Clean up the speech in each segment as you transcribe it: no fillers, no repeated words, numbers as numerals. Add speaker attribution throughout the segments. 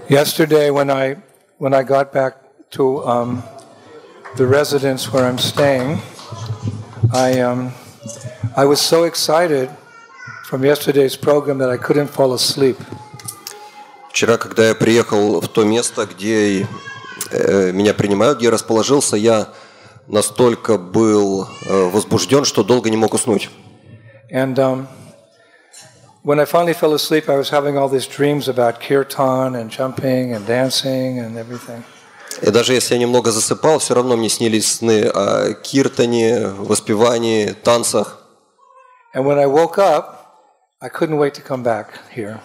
Speaker 1: Yesterday, when I got back to the residence where I'm staying, I was so excited from yesterday's program that I couldn't fall asleep.
Speaker 2: Вчера, когда я приехал в то место, где меня принимают, где я расположился, я настолько был возбужден, что долго не мог уснуть.
Speaker 1: And when I finally fell asleep, I was having all these dreams about kirtan and jumping and dancing and everything.
Speaker 2: И даже если я немного засыпал, все равно мне снились сны о киртане, воспевании, танцах.
Speaker 1: And when I woke up, I couldn't wait to come back here.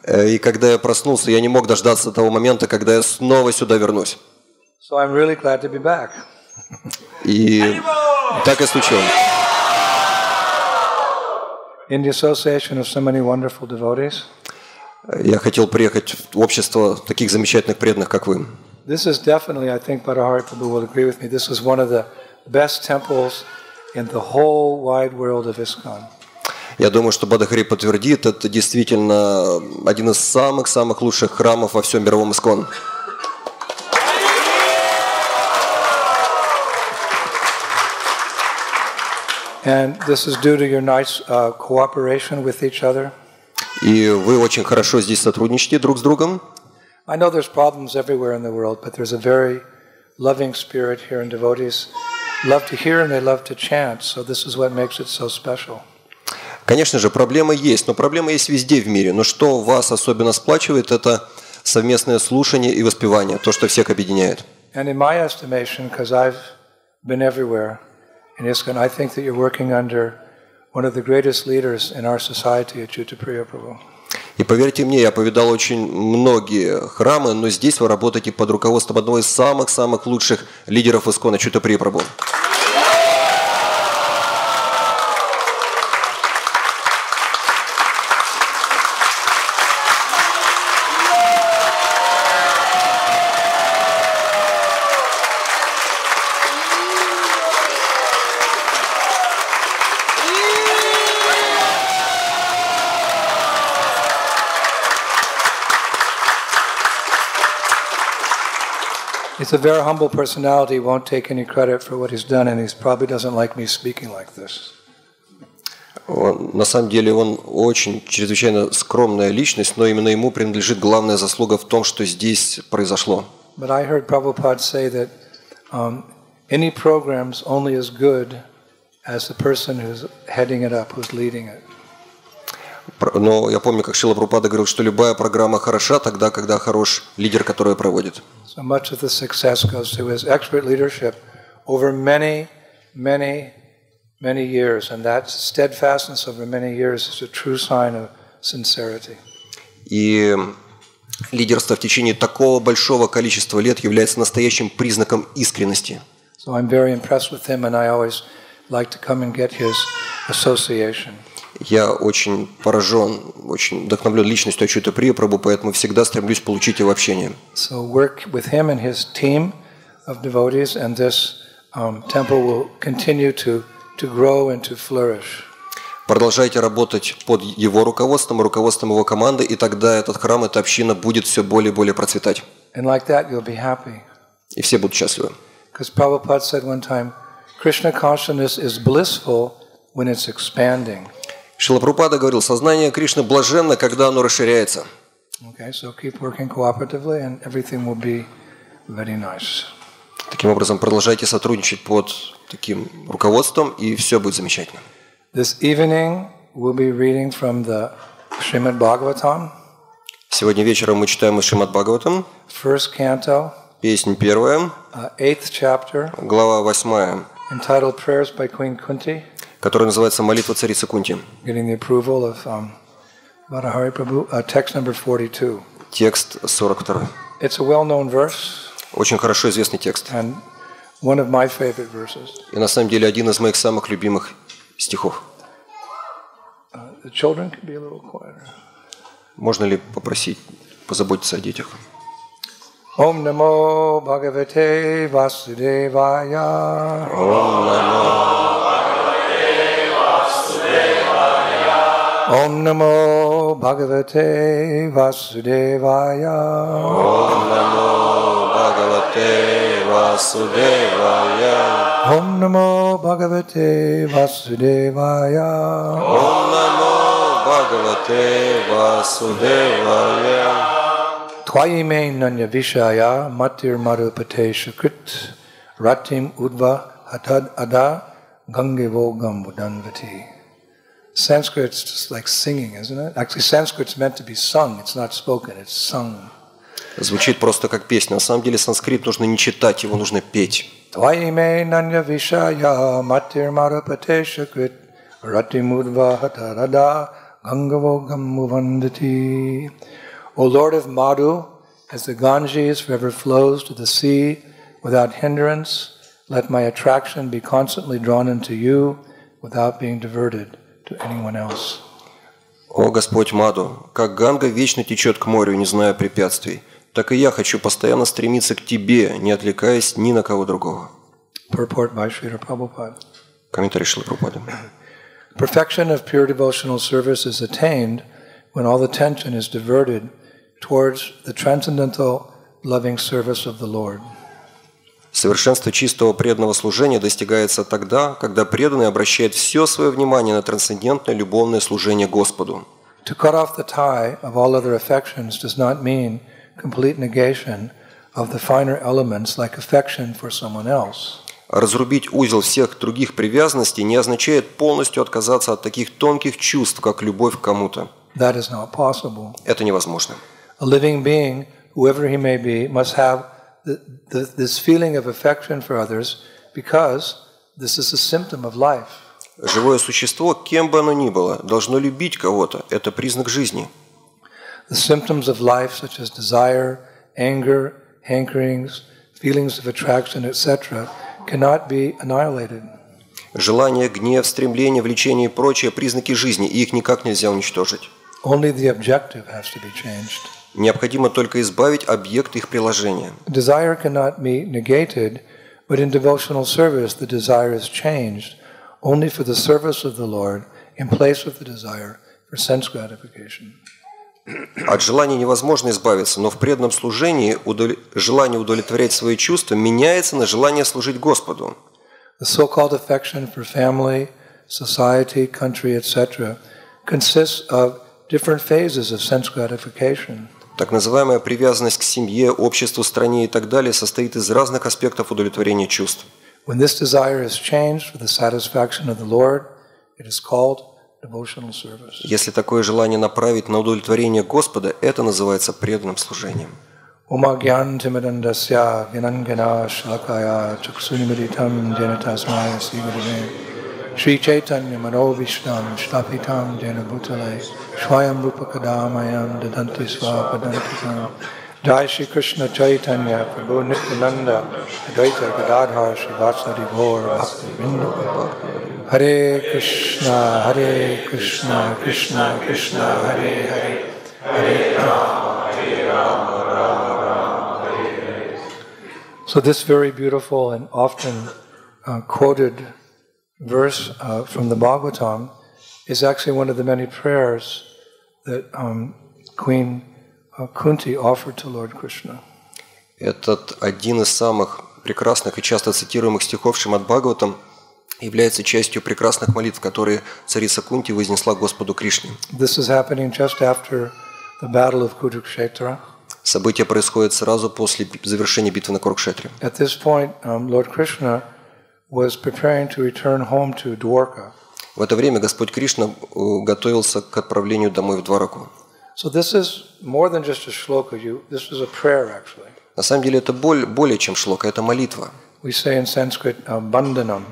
Speaker 2: И когда я проснулся, я не мог дождаться того момента, когда я снова сюда вернусь.
Speaker 1: So I'm really glad to be back.
Speaker 2: И так и случилось.
Speaker 1: In the association of so many wonderful devotees.
Speaker 2: Я хотел приехать в общество таких замечательных преданных, как вы.
Speaker 1: This is definitely, I think Bhattacharya Prabhu will agree with me, this is one of the best temples in the whole wide world of ISKCON.
Speaker 2: Я думаю, что Бхаттакхари подтвердит, это действительно один из самых-самых лучших храмов во всем мировом ISKCON.
Speaker 1: And this is due to your nice cooperation with each other.
Speaker 2: И вы очень хорошо здесь сотрудничаете друг с другом.
Speaker 1: I know there's problems everywhere in the world, but there's a very loving spirit here, and devotees love to hear and they love to chant, so this is what makes it so special.
Speaker 2: Конечно же, проблемы есть, но проблемы есть везде в мире. Но что вас особенно сплачивает, это совместное слушание и воспевание, то, что всех объединяет.
Speaker 1: And in my estimation, because I've been everywhere in ISKCON, I think that you're working under one of the greatest leaders in our society, Achyutapriya Prabhu.
Speaker 2: И поверьте мне, я повидал очень многие храмы, но здесь вы работаете под руководством одного из самых-самых лучших лидеров ISKCON, Achyutapriya Prabhu.
Speaker 1: He's a very humble personality, won't take any credit for what he's done, and he probably doesn't like me speaking like this.
Speaker 2: На самом деле он очень чрезвычайно скромная личность, но именно ему принадлежит главная заслуга в том, что здесь произошло.
Speaker 1: But I heard Prabhupada say that any program's only as good as the person who's heading it up, who's leading it.
Speaker 2: Но я помню, как Шрила Прабхупада говорил, что любая программа хороша тогда, когда хорош лидер, который ее проводит.
Speaker 1: So much of the success goes to his expert leadership over many, many, many years, and that steadfastness over many years is a true sign of sincerity.
Speaker 2: И лидерство в течение такого большого количества лет является настоящим признаком искренности.
Speaker 1: So I'm very impressed with him, and I always like to come and get his association.
Speaker 2: Я очень поражен, очень вдохновлен личностью Achyutapriya Prabhu, поэтому всегда стремлюсь получить его общение.
Speaker 1: So work with him and his team of devotees, and this temple will continue to grow and to flourish.
Speaker 2: Продолжайте работать под его руководством и руководством его команды, и тогда этот храм, эта община будет все более и более процветать.
Speaker 1: And like that, you'll be happy.
Speaker 2: И все будут счастливы.
Speaker 1: Because Prabhupada said one time, Krishna consciousness is blissful when it's expanding.
Speaker 2: Шрила Прабхупада говорил, сознание Кришны блаженно, когда оно расширяется.
Speaker 1: Okay, so keep working cooperatively, and everything will be very nice.
Speaker 2: Таким образом, продолжайте сотрудничать под таким руководством, и все будет замечательно.
Speaker 1: This evening we'll be reading from the Srimad Bhagavatam.
Speaker 2: Сегодня вечером мы читаем из Шримад Бхагаватам.
Speaker 1: First canto.
Speaker 2: Песнь первая.
Speaker 1: 8th chapter.
Speaker 2: Глава 8.
Speaker 1: Entitled Prayers by Queen Kunti.
Speaker 2: Которая называется «Молитва царицы Кунти».
Speaker 1: Getting the approval of Bhattacharya Prabhu, text number 42.
Speaker 2: Текст 42.
Speaker 1: It's a well-known verse.
Speaker 2: Очень хорошо известный текст.
Speaker 1: And one of my favorite verses.
Speaker 2: И на самом деле один из моих самых любимых стихов.
Speaker 1: The children can be a little quieter.
Speaker 2: Можно ли попросить позаботиться о детях?
Speaker 1: Om Namo Bhagavate Vasudevaya.
Speaker 2: Om Namo
Speaker 1: Om Namo Namo Bhagavate Vasudevaya.
Speaker 2: Om Namo Bhagavate Vasudevaya.
Speaker 1: Om Namo Bhagavate Vasudevaya.
Speaker 2: Om Namo Bhagavate Vasudevaya.
Speaker 1: Tvayime Nanya Vishaya Matir Marupate Shakrit Ratim Udva Hatad Ada Gangevogam Budanvati. Sanskrit's just like singing, isn't it? Actually, Sanskrit's meant to be sung. It's not spoken, it's sung.
Speaker 2: Звучит просто как песня. На самом деле санскрит нужно не читать, его нужно петь.
Speaker 1: Tvayime Nanya Vishaya Matir Marupate Shakrit Ratim Udva Hatad Ada Gangevogam Buvandati. O Lord of Madhu, as the Ganges forever flows to the sea without hindrance, let my attraction be constantly drawn into you without being diverted to anyone else.
Speaker 2: О Господь Мадху, как Ганга вечно течет к морю, не зная препятствий, так и я хочу постоянно стремиться к Тебе, не отвлекаясь ни на кого другого.
Speaker 1: Purport by Srila Prabhupada.
Speaker 2: Комментарий Шрилы Прабхупады.
Speaker 1: Perfection of pure devotional service is attained when all attention is diverted towards the transcendental loving service of the Lord.
Speaker 2: Совершенство чистого преданного служения достигается тогда, когда преданный обращает все свое внимание на трансцендентное любовное служение Господу.
Speaker 1: To cut off the tie of all other affections does not mean complete negation of the finer elements like affection for someone else.
Speaker 2: Разрубить узел всех других привязанностей не означает полностью отказаться от таких тонких чувств, как любовь к кому-то.
Speaker 1: That is not possible.
Speaker 2: Это невозможно.
Speaker 1: A living being, whoever he may be, must have this feeling of affection for others because this is a symptom of life.
Speaker 2: Живое существо, кем бы оно ни было, должно любить кого-то. Это признак жизни.
Speaker 1: The symptoms of life, such as desire, anger, hankerings, feelings of attraction, etc., cannot be annihilated.
Speaker 2: Желание, гнев, стремление, влечение и прочие признаки жизни, и их никак нельзя уничтожить.
Speaker 1: Only the objective has to be changed.
Speaker 2: Необходимо только избавить объект их приложения.
Speaker 1: Desire cannot be negated, but in devotional service the desire is changed only for the service of the Lord in place of the desire for sense gratification.
Speaker 2: От желания невозможно избавиться, но в преданном служении желание удовлетворять свои чувства меняется на желание служить Господу.
Speaker 1: The so-called affection for family, society, country, etc. consists of different phases of sense gratification.
Speaker 2: Так называемая привязанность к семье, обществу, стране и так далее состоит из разных аспектов удовлетворения чувств.
Speaker 1: When this desire is changed for the satisfaction of the Lord, it is called devotional service.
Speaker 2: Если такое желание направить на удовлетворение Господа, это называется преданным служением.
Speaker 1: Oma gyan timidandasya vinangana shalakaya chaksunimaditam janatasmaya sigurave Shri Chaitanya Manovishnam Shtapitam Jena Bhutale Shwayam Rupakadamayam Dadanti Swapadantikam Jai Shri Krishna Chaitanya Prabhu Nityananda Advaita Gadadhar Srivasadi Gaur Bhakti Vrinda Hare Krishna Krishna Krishna Hare Hare Hare Rama Rama Hare. So this very beautiful and often quoted verse from the Bhagavatam is actually one of the many prayers that Queen Kunti offered to Lord Krishna.
Speaker 2: Этот один из самых прекрасных и часто цитируемых стихов Шримад Бхагаватам является частью прекрасных молитв, которые царица Кунти вознесла Господу Кришне.
Speaker 1: This is happening just after the battle of Kurukshetra.
Speaker 2: Событие происходит сразу после завершения битвы на Курукшетре.
Speaker 1: At this point, Lord Krishna was preparing to return home to Dwarka.
Speaker 2: В это время Господь Кришна готовился к отправлению домой в Двараку.
Speaker 1: So this is more than just a shloka. This is a prayer, actually.
Speaker 2: На самом деле это более чем шлока, это молитва.
Speaker 1: We say in Sanskrit bandhanam.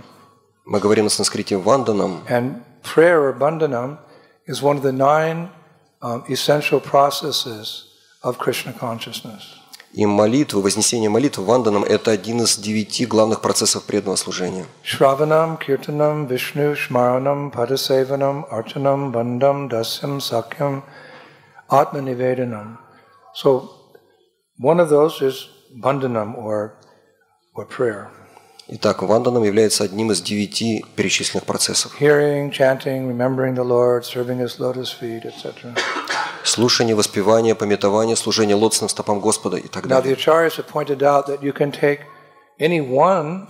Speaker 2: Мы говорим на санскрите ванданам.
Speaker 1: And prayer or bandhanam is one of the 9 essential processes of Krishna consciousness.
Speaker 2: И молитва, вознесение молитвы ванданам – это один из 9 главных процессов преданного служения.
Speaker 1: Shravanam, kirtanam, vishnu, shmaranam, padasevanam, archanam, bandham, dasyam, sakyam, atmanivedanam. So one of those is bandhanam or prayer.
Speaker 2: Итак, ванданам является одним из 9 перечисленных процессов.
Speaker 1: Hearing, chanting, remembering the Lord, serving His lotus feet, etc.
Speaker 2: Слушание, воспевание, памятование, служение лотосным стопам Господа и так
Speaker 1: Now the
Speaker 2: далее.
Speaker 1: acharyas have pointed out that you can take any one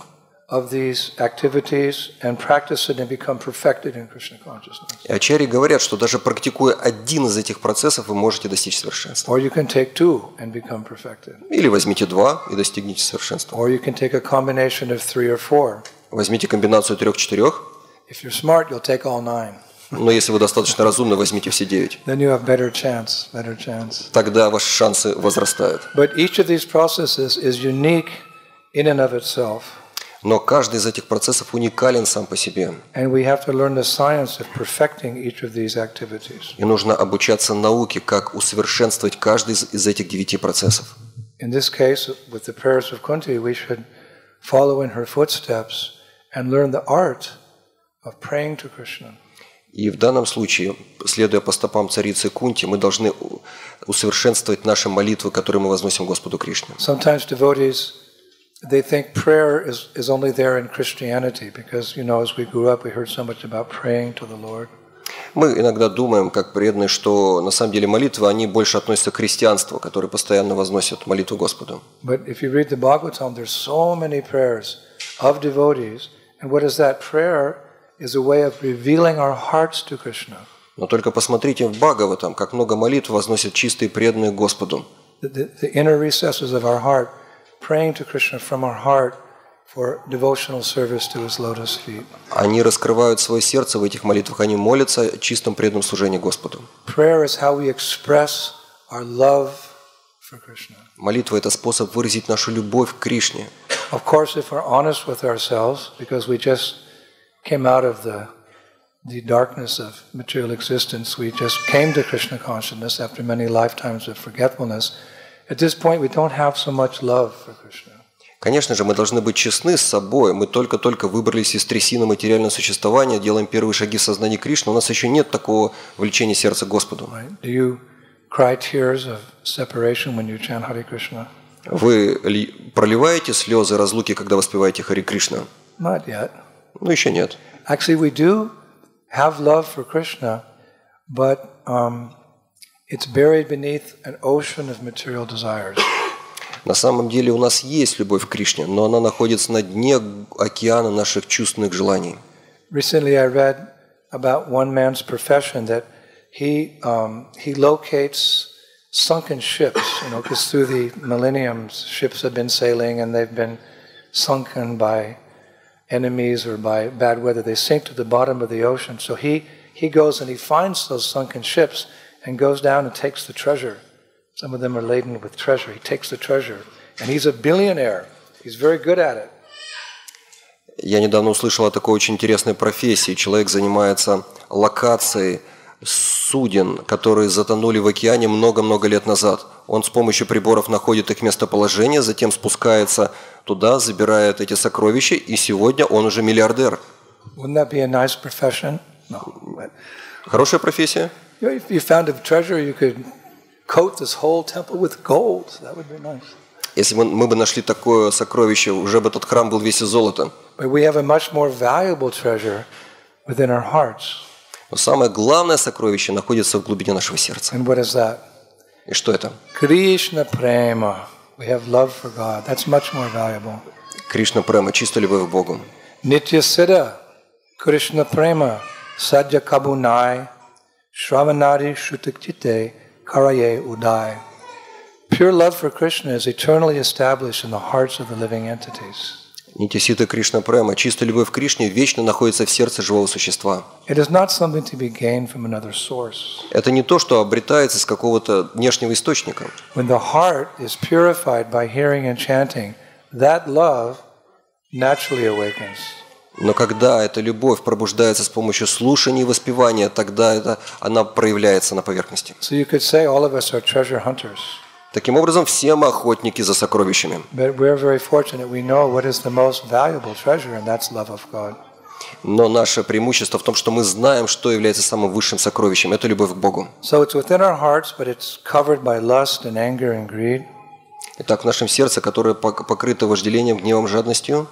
Speaker 1: of these activities and practice it and become perfected in Krishna consciousness.
Speaker 2: И ачарьи говорят, что даже практикуя один из этих процессов, вы можете достичь совершенства.
Speaker 1: Or you can take two and become perfected.
Speaker 2: Или возьмите два и достигните совершенства.
Speaker 1: Or you can take a combination of 3 or 4.
Speaker 2: Возьмите комбинацию 3-4,
Speaker 1: If you're smart, you'll take all 9.
Speaker 2: но если вы достаточно разумны, возьмите все 9.
Speaker 1: Then you have better chance.
Speaker 2: Тогда ваши шансы возрастают.
Speaker 1: But each of these processes is unique in and of itself.
Speaker 2: Но каждый из этих процессов уникален сам по себе.
Speaker 1: And we have to learn the science of perfecting each of these activities.
Speaker 2: И нужно обучаться науке, как усовершенствовать каждый из этих 9 процессов.
Speaker 1: In this case, with the prayers of Kunti, we should follow in her footsteps and learn the art of praying to Krishna.
Speaker 2: И в данном случае, следуя по стопам царицы Кунти, мы должны усовершенствовать наши молитвы, которые мы возносим Господу Кришне.
Speaker 1: Sometimes devotees, they think prayer is only there in Christianity because, as we grew up, we heard so much about praying to the Lord.
Speaker 2: Мы иногда думаем, как преданные, что на самом деле молитвы, они больше относятся к христианству, которые постоянно возносят молитву Господу.
Speaker 1: But if you read the Bhagavatam, there's so many prayers of devotees. And what is that? Prayer is a way of revealing our hearts to Krishna.
Speaker 2: Но только посмотрите в Бхагаватам, как много молитв возносят чистые преданные Господу.
Speaker 1: The inner recesses of our heart, praying to Krishna from our heart for devotional service to His lotus feet.
Speaker 2: Они раскрывают свое сердце в этих молитвах, они молятся о чистом преданном служении Господу.
Speaker 1: Prayer is how we express our love for Krishna.
Speaker 2: Молитва – это способ выразить нашу любовь к Кришне.
Speaker 1: Of course, if we're honest with ourselves, because we just came out of the darkness of material existence, we just came to Krishna consciousness after many lifetimes of forgetfulness. At this point, we don't have so much love for Krishna.
Speaker 2: Конечно же, мы должны быть честны с собой. Мы только-только выбрались из трясины материального существования, делаем первые шаги в сознании Кришны. У нас еще нет такого влечения сердца к Господу.
Speaker 1: Do you cry tears of separation when you chant Hare Krishna?
Speaker 2: Вы проливаете слезы разлуки, когда воспеваете Харе Кришна?
Speaker 1: Not yet.
Speaker 2: Ну, еще нет.
Speaker 1: Actually, we do have love for Krishna, but it's buried beneath an ocean of material desires.
Speaker 2: На самом деле у нас есть любовь к Кришне, но она находится на дне океана наших чувственных желаний.
Speaker 1: Recently, I read about one man's profession that he locates sunken ships, because through the millenniums, ships have been sailing and they've been sunken by enemies or by bad weather. They sink to the bottom of the ocean. So he goes and he finds those sunken ships and goes down and takes the treasure. Some of them are laden with treasure. He takes the treasure. And he's a billionaire. He's very good at it.
Speaker 2: Я недавно услышал о такой очень интересной профессии. Человек занимается локацией суден, которые затонули в океане много-много лет назад. Он с помощью приборов находит их местоположение, затем спускается туда, забирает эти сокровища, и сегодня он уже миллиардер.
Speaker 1: Wouldn't that be a nice profession? No.
Speaker 2: Хорошая профессия.
Speaker 1: If you found a treasure, you could coat this whole temple with gold. That would be nice.
Speaker 2: Если мы бы нашли такое сокровище, уже бы этот храм был весь из золота.
Speaker 1: But we have a much more valuable treasure within our hearts.
Speaker 2: Но самое главное сокровище находится в глубине нашего сердца.
Speaker 1: And what is that?
Speaker 2: И что это?
Speaker 1: Krishna prema. We have love for God. That's much more valuable.
Speaker 2: Кришна према, чистая любовь к Богу.
Speaker 1: Nitya siddha. Krishna prema. Sadhya kabunai. Shravanadi shutakchite. Karaye udai. Pure love for Krishna is eternally established in the hearts of the living entities.
Speaker 2: Нитисита Кришна Према, чистая любовь к Кришне вечно находится в сердце живого существа.
Speaker 1: It is not something to be gained from another source.
Speaker 2: Это не то, что обретается с какого-то внешнего источника.
Speaker 1: When the heart is purified by hearing and chanting, that love naturally awakens.
Speaker 2: Но когда эта любовь пробуждается с помощью слушания и воспевания, тогда она проявляется на поверхности.
Speaker 1: So you could say all of us are treasure hunters.
Speaker 2: Таким образом, все мы охотники за сокровищами.
Speaker 1: But we're very fortunate. We know what is the most valuable treasure, and that's love of God.
Speaker 2: Но наше преимущество в том, что мы знаем, что является самым высшим сокровищем. Это любовь к Богу.
Speaker 1: So it's within our hearts, but it's covered by lust and anger and greed.
Speaker 2: Итак, в нашем сердце, которое покрыто вожделением, гневом, жадностью,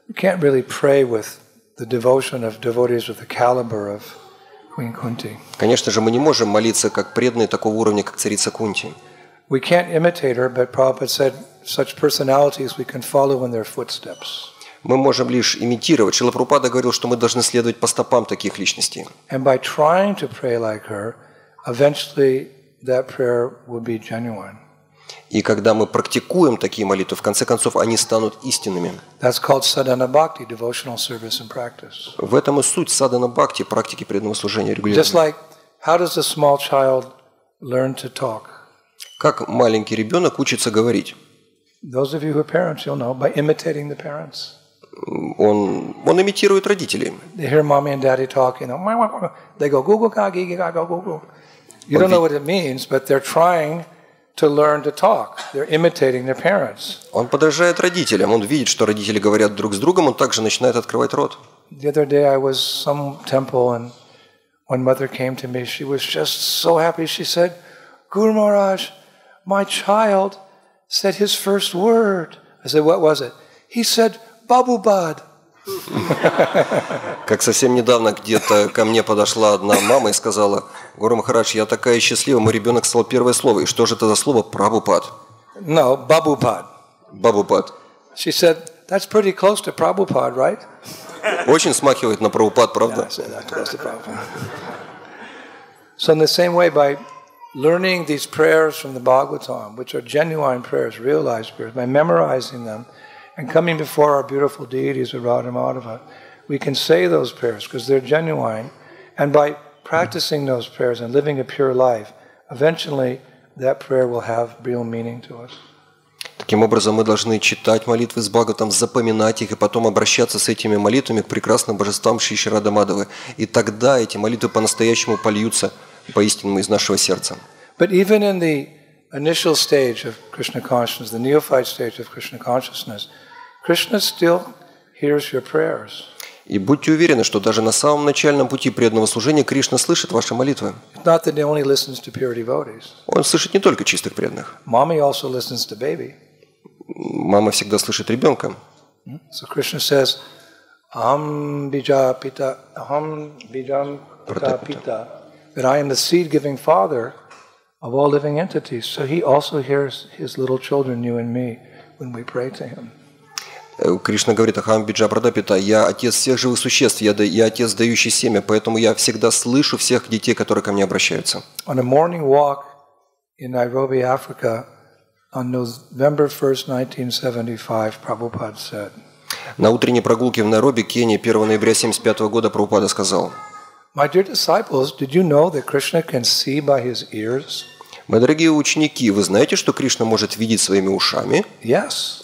Speaker 1: You can't really pray with the devotion of devotees with the caliber of Queen Kunti.
Speaker 2: Конечно же, мы не можем молиться как преданные такого уровня, как царица Кунти.
Speaker 1: We can't imitate her, but Prabhupada said such personalities we can follow in their footsteps.
Speaker 2: Мы можем лишь имитировать. Шрила Прабхупада говорил, что мы должны следовать по стопам таких личностей.
Speaker 1: And by trying to pray like her, eventually that prayer will be genuine.
Speaker 2: И когда мы практикуем такие молитвы, в конце концов, они станут истинными.
Speaker 1: That's called sadhana bhakti, devotional service and practice.
Speaker 2: В этом и суть садхана бхакти, практики преданного служения
Speaker 1: Just
Speaker 2: регулярно.
Speaker 1: like, how does a small child learn to talk?
Speaker 2: Как маленький ребенок учится говорить?
Speaker 1: Those of you who are parents, you'll know, by imitating the parents.
Speaker 2: Он имитирует родителей.
Speaker 1: They hear mommy and daddy talk, you know, they go, goo goo ga, gee gee ga, go goo goo. You don't know what it means, but they're trying to learn to talk. They're imitating their parents.
Speaker 2: Он подражает родителям. Он видит, что родители говорят друг с другом, он также начинает открывать рот.
Speaker 1: The other day I was some temple and one mother came to me. She was just so happy. She said, Guru Maharaj, my child said his first word. I said, what was it? He said, Babubad.
Speaker 2: Как совсем недавно где-то ко мне подошла одна мама и сказала: Гуру Махарадж, я такая счастлива, мой ребенок сказал первое слово. И что же это за слово? Прабхупад.
Speaker 1: No, Babupad.
Speaker 2: Бабупад.
Speaker 1: She said, that's pretty close to Prabhupada, right?
Speaker 2: Очень смахивает на Прабхупад, правда?
Speaker 1: I said, that's close to Prabhupada. So in the same way, by learning these prayers from the Bhagavatam, which are genuine prayers, realized prayers, by memorizing them, and coming before our beautiful deities of Radha Madhava, we can say those prayers because they're genuine. And by practicing those prayers and living a pure life, eventually that prayer will have real meaning to us.
Speaker 2: Таким образом, мы должны читать молитвы с Бхагаватам, запоминать их и потом обращаться с этими молитвами к прекрасным божествам Шри Шри Рады Мадхавы. И тогда эти молитвы по-настоящему польются по-истинному из нашего сердца.
Speaker 1: But even in the initial stage of Krishna consciousness, the neophyte stage of Krishna consciousness, Krishna still hears your prayers.
Speaker 2: И будьте уверены, что даже на самом начальном пути преданного служения Кришна слышит ваши молитвы.
Speaker 1: It's not that he only listens to pure devotees.
Speaker 2: Он слышит не только чистых преданных.
Speaker 1: Mommy also listens to baby.
Speaker 2: Мама всегда слышит ребенка.
Speaker 1: So Krishna says, Aham bija pita, that I am the seed-giving father of all living entities. So he also hears his little children, you and me, when we pray to him.
Speaker 2: Кришна говорит: Ахам биджа прадапита, я отец всех живых существ, я отец, дающий семя, поэтому я всегда слышу всех детей, которые ко мне обращаются.
Speaker 1: On a morning walk in Nairobi, Africa, on November 1st, 1975, Prabhupada said,
Speaker 2: На утренней прогулке в Найроби, Кения, 1 ноября 1975 года Прабхупада сказал:
Speaker 1: My dear disciples, did you know that Krishna can see by his ears?
Speaker 2: Мои дорогие ученики, вы знаете, что Кришна может видеть своими ушами?
Speaker 1: Yes.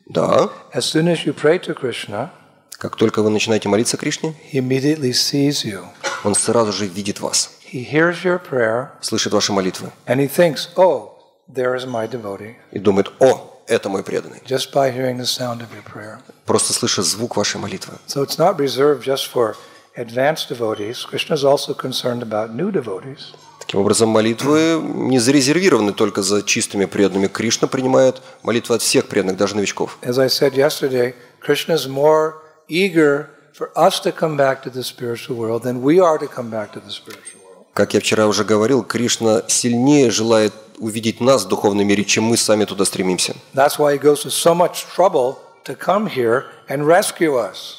Speaker 2: Да.
Speaker 1: As soon as you pray to Krishna,
Speaker 2: Как только вы начинаете молиться Кришне,
Speaker 1: he immediately sees you.
Speaker 2: Он сразу же видит вас,
Speaker 1: He hears your prayer,
Speaker 2: слышит ваши молитвы
Speaker 1: and he thinks, oh, there is my devotee,
Speaker 2: и думает: о, это мой преданный.
Speaker 1: just by hearing the sound of your prayer.
Speaker 2: Просто слыша звук вашей молитвы.
Speaker 1: So it's not reserved just for advanced devotees. Krishna is also concerned about new devotees.
Speaker 2: Таким образом, молитвы не зарезервированы только за чистыми преданными. Кришна принимает молитвы от всех преданных, даже новичков.
Speaker 1: As I said yesterday, Krishna is more eager for us to come back to the spiritual world than we are to come back to the spiritual world.
Speaker 2: Как я вчера уже говорил, Кришна сильнее желает увидеть нас в духовном мире, чем мы сами туда стремимся.
Speaker 1: That's why he goes to so much trouble to come here and rescue us.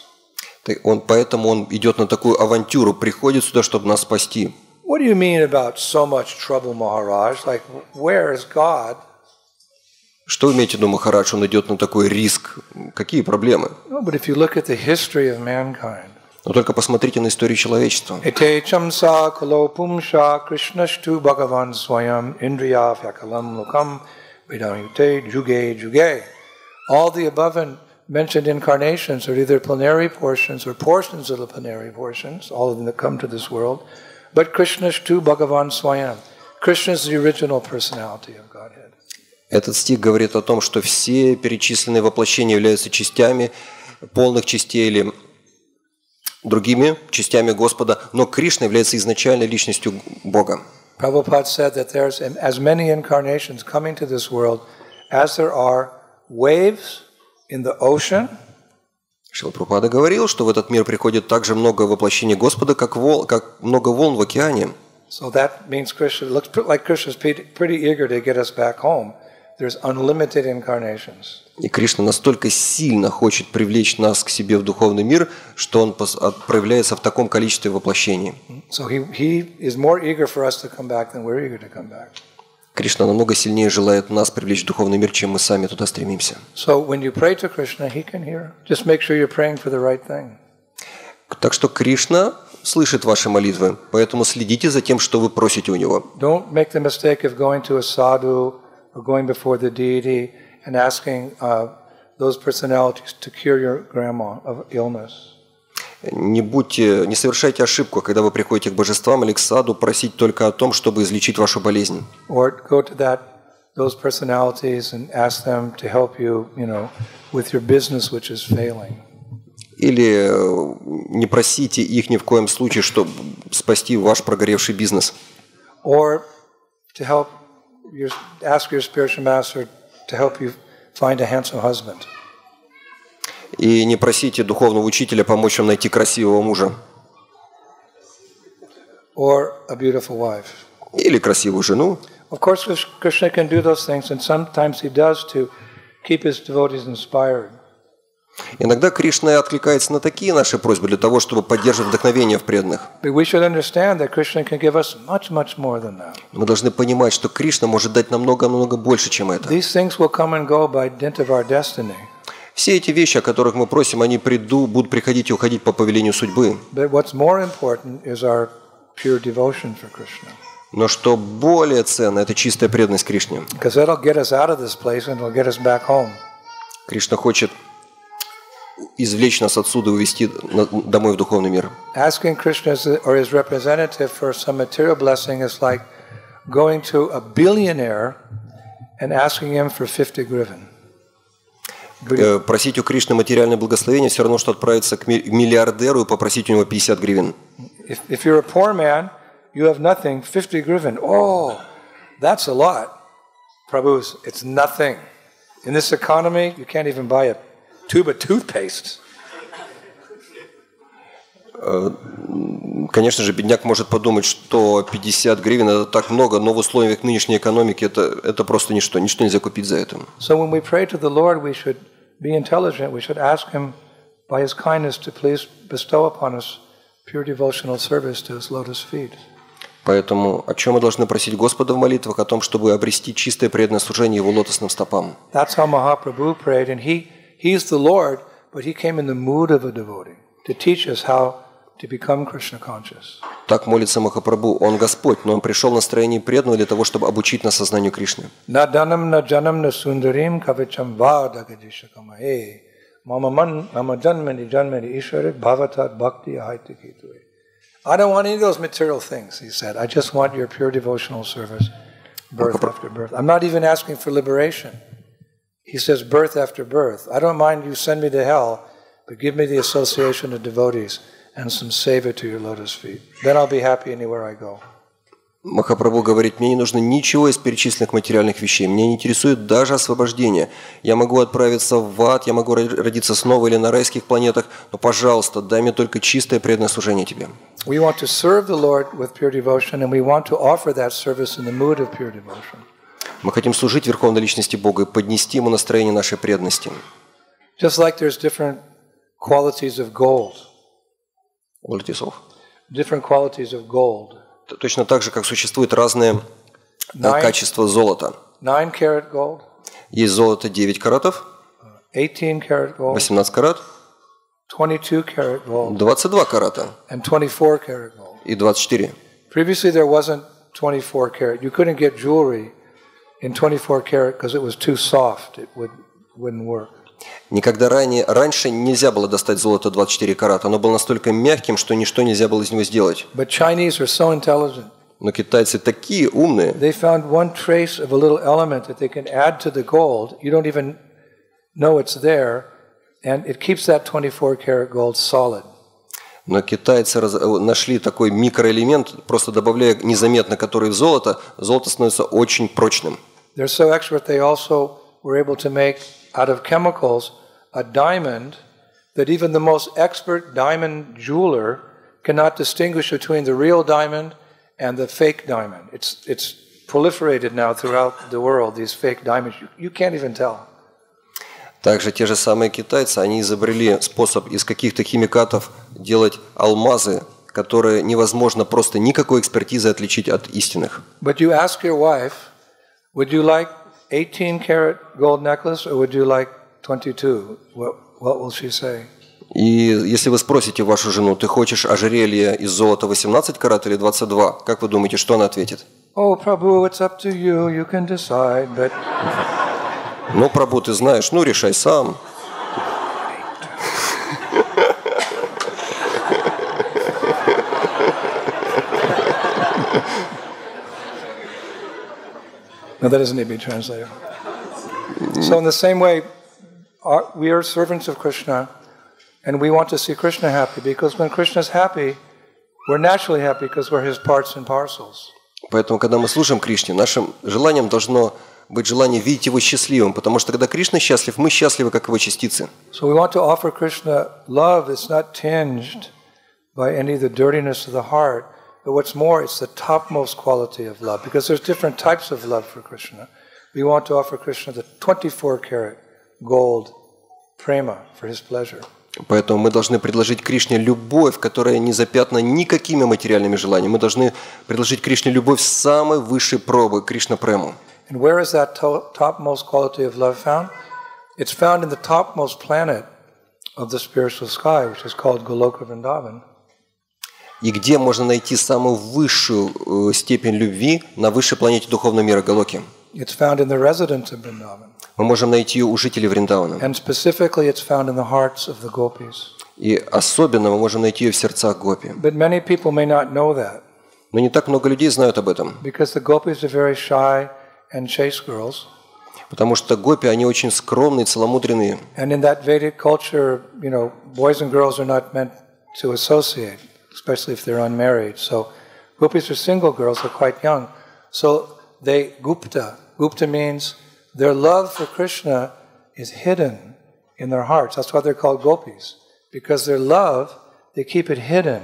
Speaker 2: Поэтому он идет на такую авантюру, приходит сюда, чтобы нас спасти.
Speaker 1: What do you mean about so much trouble, Maharaj? Like, where is God?
Speaker 2: Что вы имеете в виду, Махарадж? Он идет на такой риск. Какие проблемы?
Speaker 1: No, but if you look at the history of mankind,
Speaker 2: Но только посмотрите на историю человечества.
Speaker 1: Ete chamsa kalo pumsha krishnashtu bhagavan swayam indriya vyakalam lokam vidayute juge juge. All the above mentioned incarnations are either plenary portions or portions of the plenary portions, all of them that come to this world. But Krishnashtu bhagavan swayam. Krishna is the original personality of Godhead.
Speaker 2: Этот стих говорит о том, что все перечисленные воплощения являются частями полных частей или другими частями Господа, но Кришна является изначальной личностью Бога.
Speaker 1: Prabhupada said that there's as many incarnations coming to this world as there are waves in the ocean
Speaker 2: Шрила Прабхупада говорил, что в этот мир приходит так же много воплощений Господа, как много волн в океане.
Speaker 1: So that means Krishna, it looks like Krishna's pretty eager to get us back home. There's unlimited incarnations.
Speaker 2: И Кришна настолько сильно хочет привлечь нас к себе в духовный мир, что Он проявляется в таком количестве воплощений.
Speaker 1: So he is more eager for us to come back than we're eager to come back.
Speaker 2: Кришна намного сильнее желает нас привлечь в духовный мир, чем мы сами туда стремимся.
Speaker 1: So when you pray to Krishna, he can hear. Just make sure you're praying for the right thing.
Speaker 2: Так что Кришна слышит ваши молитвы, поэтому следите за тем, что вы просите у Него.
Speaker 1: Don't make the mistake of going to a sadhu or going before the deity and asking those personalities to cure your grandma of illness.
Speaker 2: Не совершайте ошибку, когда вы приходите к божествам или к саду, просить только о том, чтобы излечить вашу болезнь.
Speaker 1: Or go to those personalities and ask them to help you, with your business which is failing.
Speaker 2: Или не просите их ни в коем случае, чтобы спасти ваш прогоревший бизнес.
Speaker 1: Or to help ask your spiritual master to help you find a handsome husband.
Speaker 2: И не просите духовного учителя помочь вам найти красивого мужа.
Speaker 1: Or a beautiful wife.
Speaker 2: Или красивую жену.
Speaker 1: Of course, Krishna can do those things, and sometimes he does to keep his devotees inspired.
Speaker 2: Иногда Кришна откликается на такие наши просьбы для того, чтобы поддерживать вдохновение в преданных.
Speaker 1: We should understand that Krishna can give us much, much more than that.
Speaker 2: Мы должны понимать, что Кришна может дать намного больше, чем это.
Speaker 1: These things will come and go by dint of our destiny.
Speaker 2: Все эти вещи, о которых мы просим, они будут приходить и уходить по повелению судьбы.
Speaker 1: But what's more important is our pure devotion for Krishna.
Speaker 2: Но что более ценно, это чистая преданность Кришне.
Speaker 1: Because that'll get us out of this place and it'll get us back home.
Speaker 2: Кришна хочет извлечь нас отсюда и увести домой в духовный мир.
Speaker 1: Asking Krishna or his representative for some material blessing is like going to a billionaire and asking him for 50 гривен.
Speaker 2: Просить у Кришны материальное благословение все равно, что отправиться к миллиардеру и попросить у него 50 гривен.
Speaker 1: If you're a poor man, you have nothing, 50 гривен. Oh, that's a lot. Prabhu, it's nothing. In this economy, you can't even buy a tube of toothpaste.
Speaker 2: Конечно же, бедняк может подумать, что 50 гривен это так много, но в условиях нынешней экономики это просто ничто. Ничто нельзя купить за это.
Speaker 1: So when we pray to the Lord, we should be intelligent. We should ask Him by His kindness to please bestow upon us pure devotional service to His lotus feet.
Speaker 2: Поэтому о чем мы должны просить Господа в молитвах? О том, чтобы обрести чистое преданное служение Его лотосным стопам.
Speaker 1: That's how Mahaprabhu prayed, and He's the Lord, but He came in the mood of a devotee to teach us how to become Krishna conscious.
Speaker 2: Так молится Махапрабху. Он Господь, но Он пришел в настроении преданного для того, чтобы обучить нас сознанию Кришны.
Speaker 1: Na danam na janam na sundarim kavicham vadagadishakamahe mama janmani ishwari bhavatat bhakti ahaitikitue. I don't want any of those material things, he said. I just want your pure devotional service, birth after birth. I'm not even asking for liberation. He says birth after birth. I don't mind you send me to hell, but give me the association of devotees and some seva to your lotus feet. Then I'll be happy anywhere I go.
Speaker 2: Махапрабху говорит, мне не нужно ничего из перечисленных материальных вещей. Меня не интересует даже освобождение. Я могу отправиться в ад, я могу родиться снова или на райских планетах, но, пожалуйста, дай мне только чистое преданное служение Тебе.
Speaker 1: We want to serve the Lord with pure devotion, and we want to offer that service in the mood of pure devotion.
Speaker 2: Мы хотим служить Верховной Личности Бога и поднести Ему настроение нашей преданности.
Speaker 1: Just like there's different qualities of gold. Different qualities of gold.
Speaker 2: Точно так же, как существуют разные качества золота.
Speaker 1: 9-carat gold.
Speaker 2: Есть золото 9 каратов,
Speaker 1: 18-carat gold.
Speaker 2: 18 карат,
Speaker 1: 22-carat gold.
Speaker 2: 22 карата
Speaker 1: and 24-carat gold.
Speaker 2: и 24.
Speaker 1: Previously there wasn't 24-carat. You couldn't get jewelry in 24-carat because it was too soft. It wouldn't work.
Speaker 2: Никогда раньше нельзя было достать золото 24 карата. Оно было настолько мягким, что ничто нельзя было из него сделать.
Speaker 1: But Chinese are so intelligent.
Speaker 2: Но китайцы такие умные.
Speaker 1: They found one trace of a little element that they can add to the gold. You don't even know it's there, and it keeps that 24-carat gold solid.
Speaker 2: Но китайцы нашли такой микроэлемент, просто добавляя незаметно который в золото становится очень прочным.
Speaker 1: They're so expert they also were able to make out of chemicals a diamond that even the most expert diamond jeweler cannot distinguish between the real diamond and the fake diamond. It's proliferated now throughout the world, these fake diamonds. You can't even tell.
Speaker 2: Также те же самые китайцы, они изобрели способ из каких-то химикатов делать алмазы, которые невозможно просто никакой экспертизой отличить от истинных.
Speaker 1: But you ask your wife, would you like 18-karat gold necklace or would you like 22? What will she say?
Speaker 2: И если вы спросите вашу жену, ты хочешь ожерелье из золота 18 карат или 22, как вы думаете, что она ответит?
Speaker 1: Oh, Prabhu, it's up to you. You can decide, but...
Speaker 2: Ну, Прабху, ты знаешь, ну, решай сам.
Speaker 1: No, that doesn't need to be translated. So in the same way, we are servants of Krishna, and we want to see Krishna happy, because when Krishna is happy, we're naturally happy because we're his parts and parcels.
Speaker 2: Поэтому, когда мы служим Кришне, нашим желанием должно быть желание видеть его счастливым, потому что когда Кришна счастлив, мы счастливы, как его частицы.
Speaker 1: So we want to offer Krishna love that's not tinged by any of the dirtiness of the heart, but what's more, it's the topmost quality of love, because there's different types of love for Krishna. We want to offer Krishna the 24-karat gold prema for his pleasure.
Speaker 2: Поэтому мы должны предложить Кришне любовь, которая не запятнана никакими материальными желаниями. Мы должны предложить Кришне любовь самой высшей пробы, Кришна Прему.
Speaker 1: And where is that topmost quality of love found? It's found in the topmost planet of the spiritual sky, which is called Goloka Vrindavan.
Speaker 2: И где можно найти самую высшую степень любви на высшей планете духовного мира Галоки?
Speaker 1: It's found in the residents of Vrindavan.
Speaker 2: Мы можем найти ее у жителей Вриндавана.
Speaker 1: And specifically, it's found in the hearts of the gopis.
Speaker 2: И особенно мы можем найти ее в сердцах гопи.
Speaker 1: But many people may not know that.
Speaker 2: Но не так много людей знают об этом.
Speaker 1: Because the gopis are very shy and chaste girls.
Speaker 2: Потому что гопи, они очень скромные, целомудренные.
Speaker 1: And in that Vedic culture, boys and girls are not meant to associate, especially if they're unmarried. So gopis are single girls, they're quite young. So they gupta. Gupta means their love for Krishna is hidden in their hearts. That's why they're called gopis. Because their love, they keep it hidden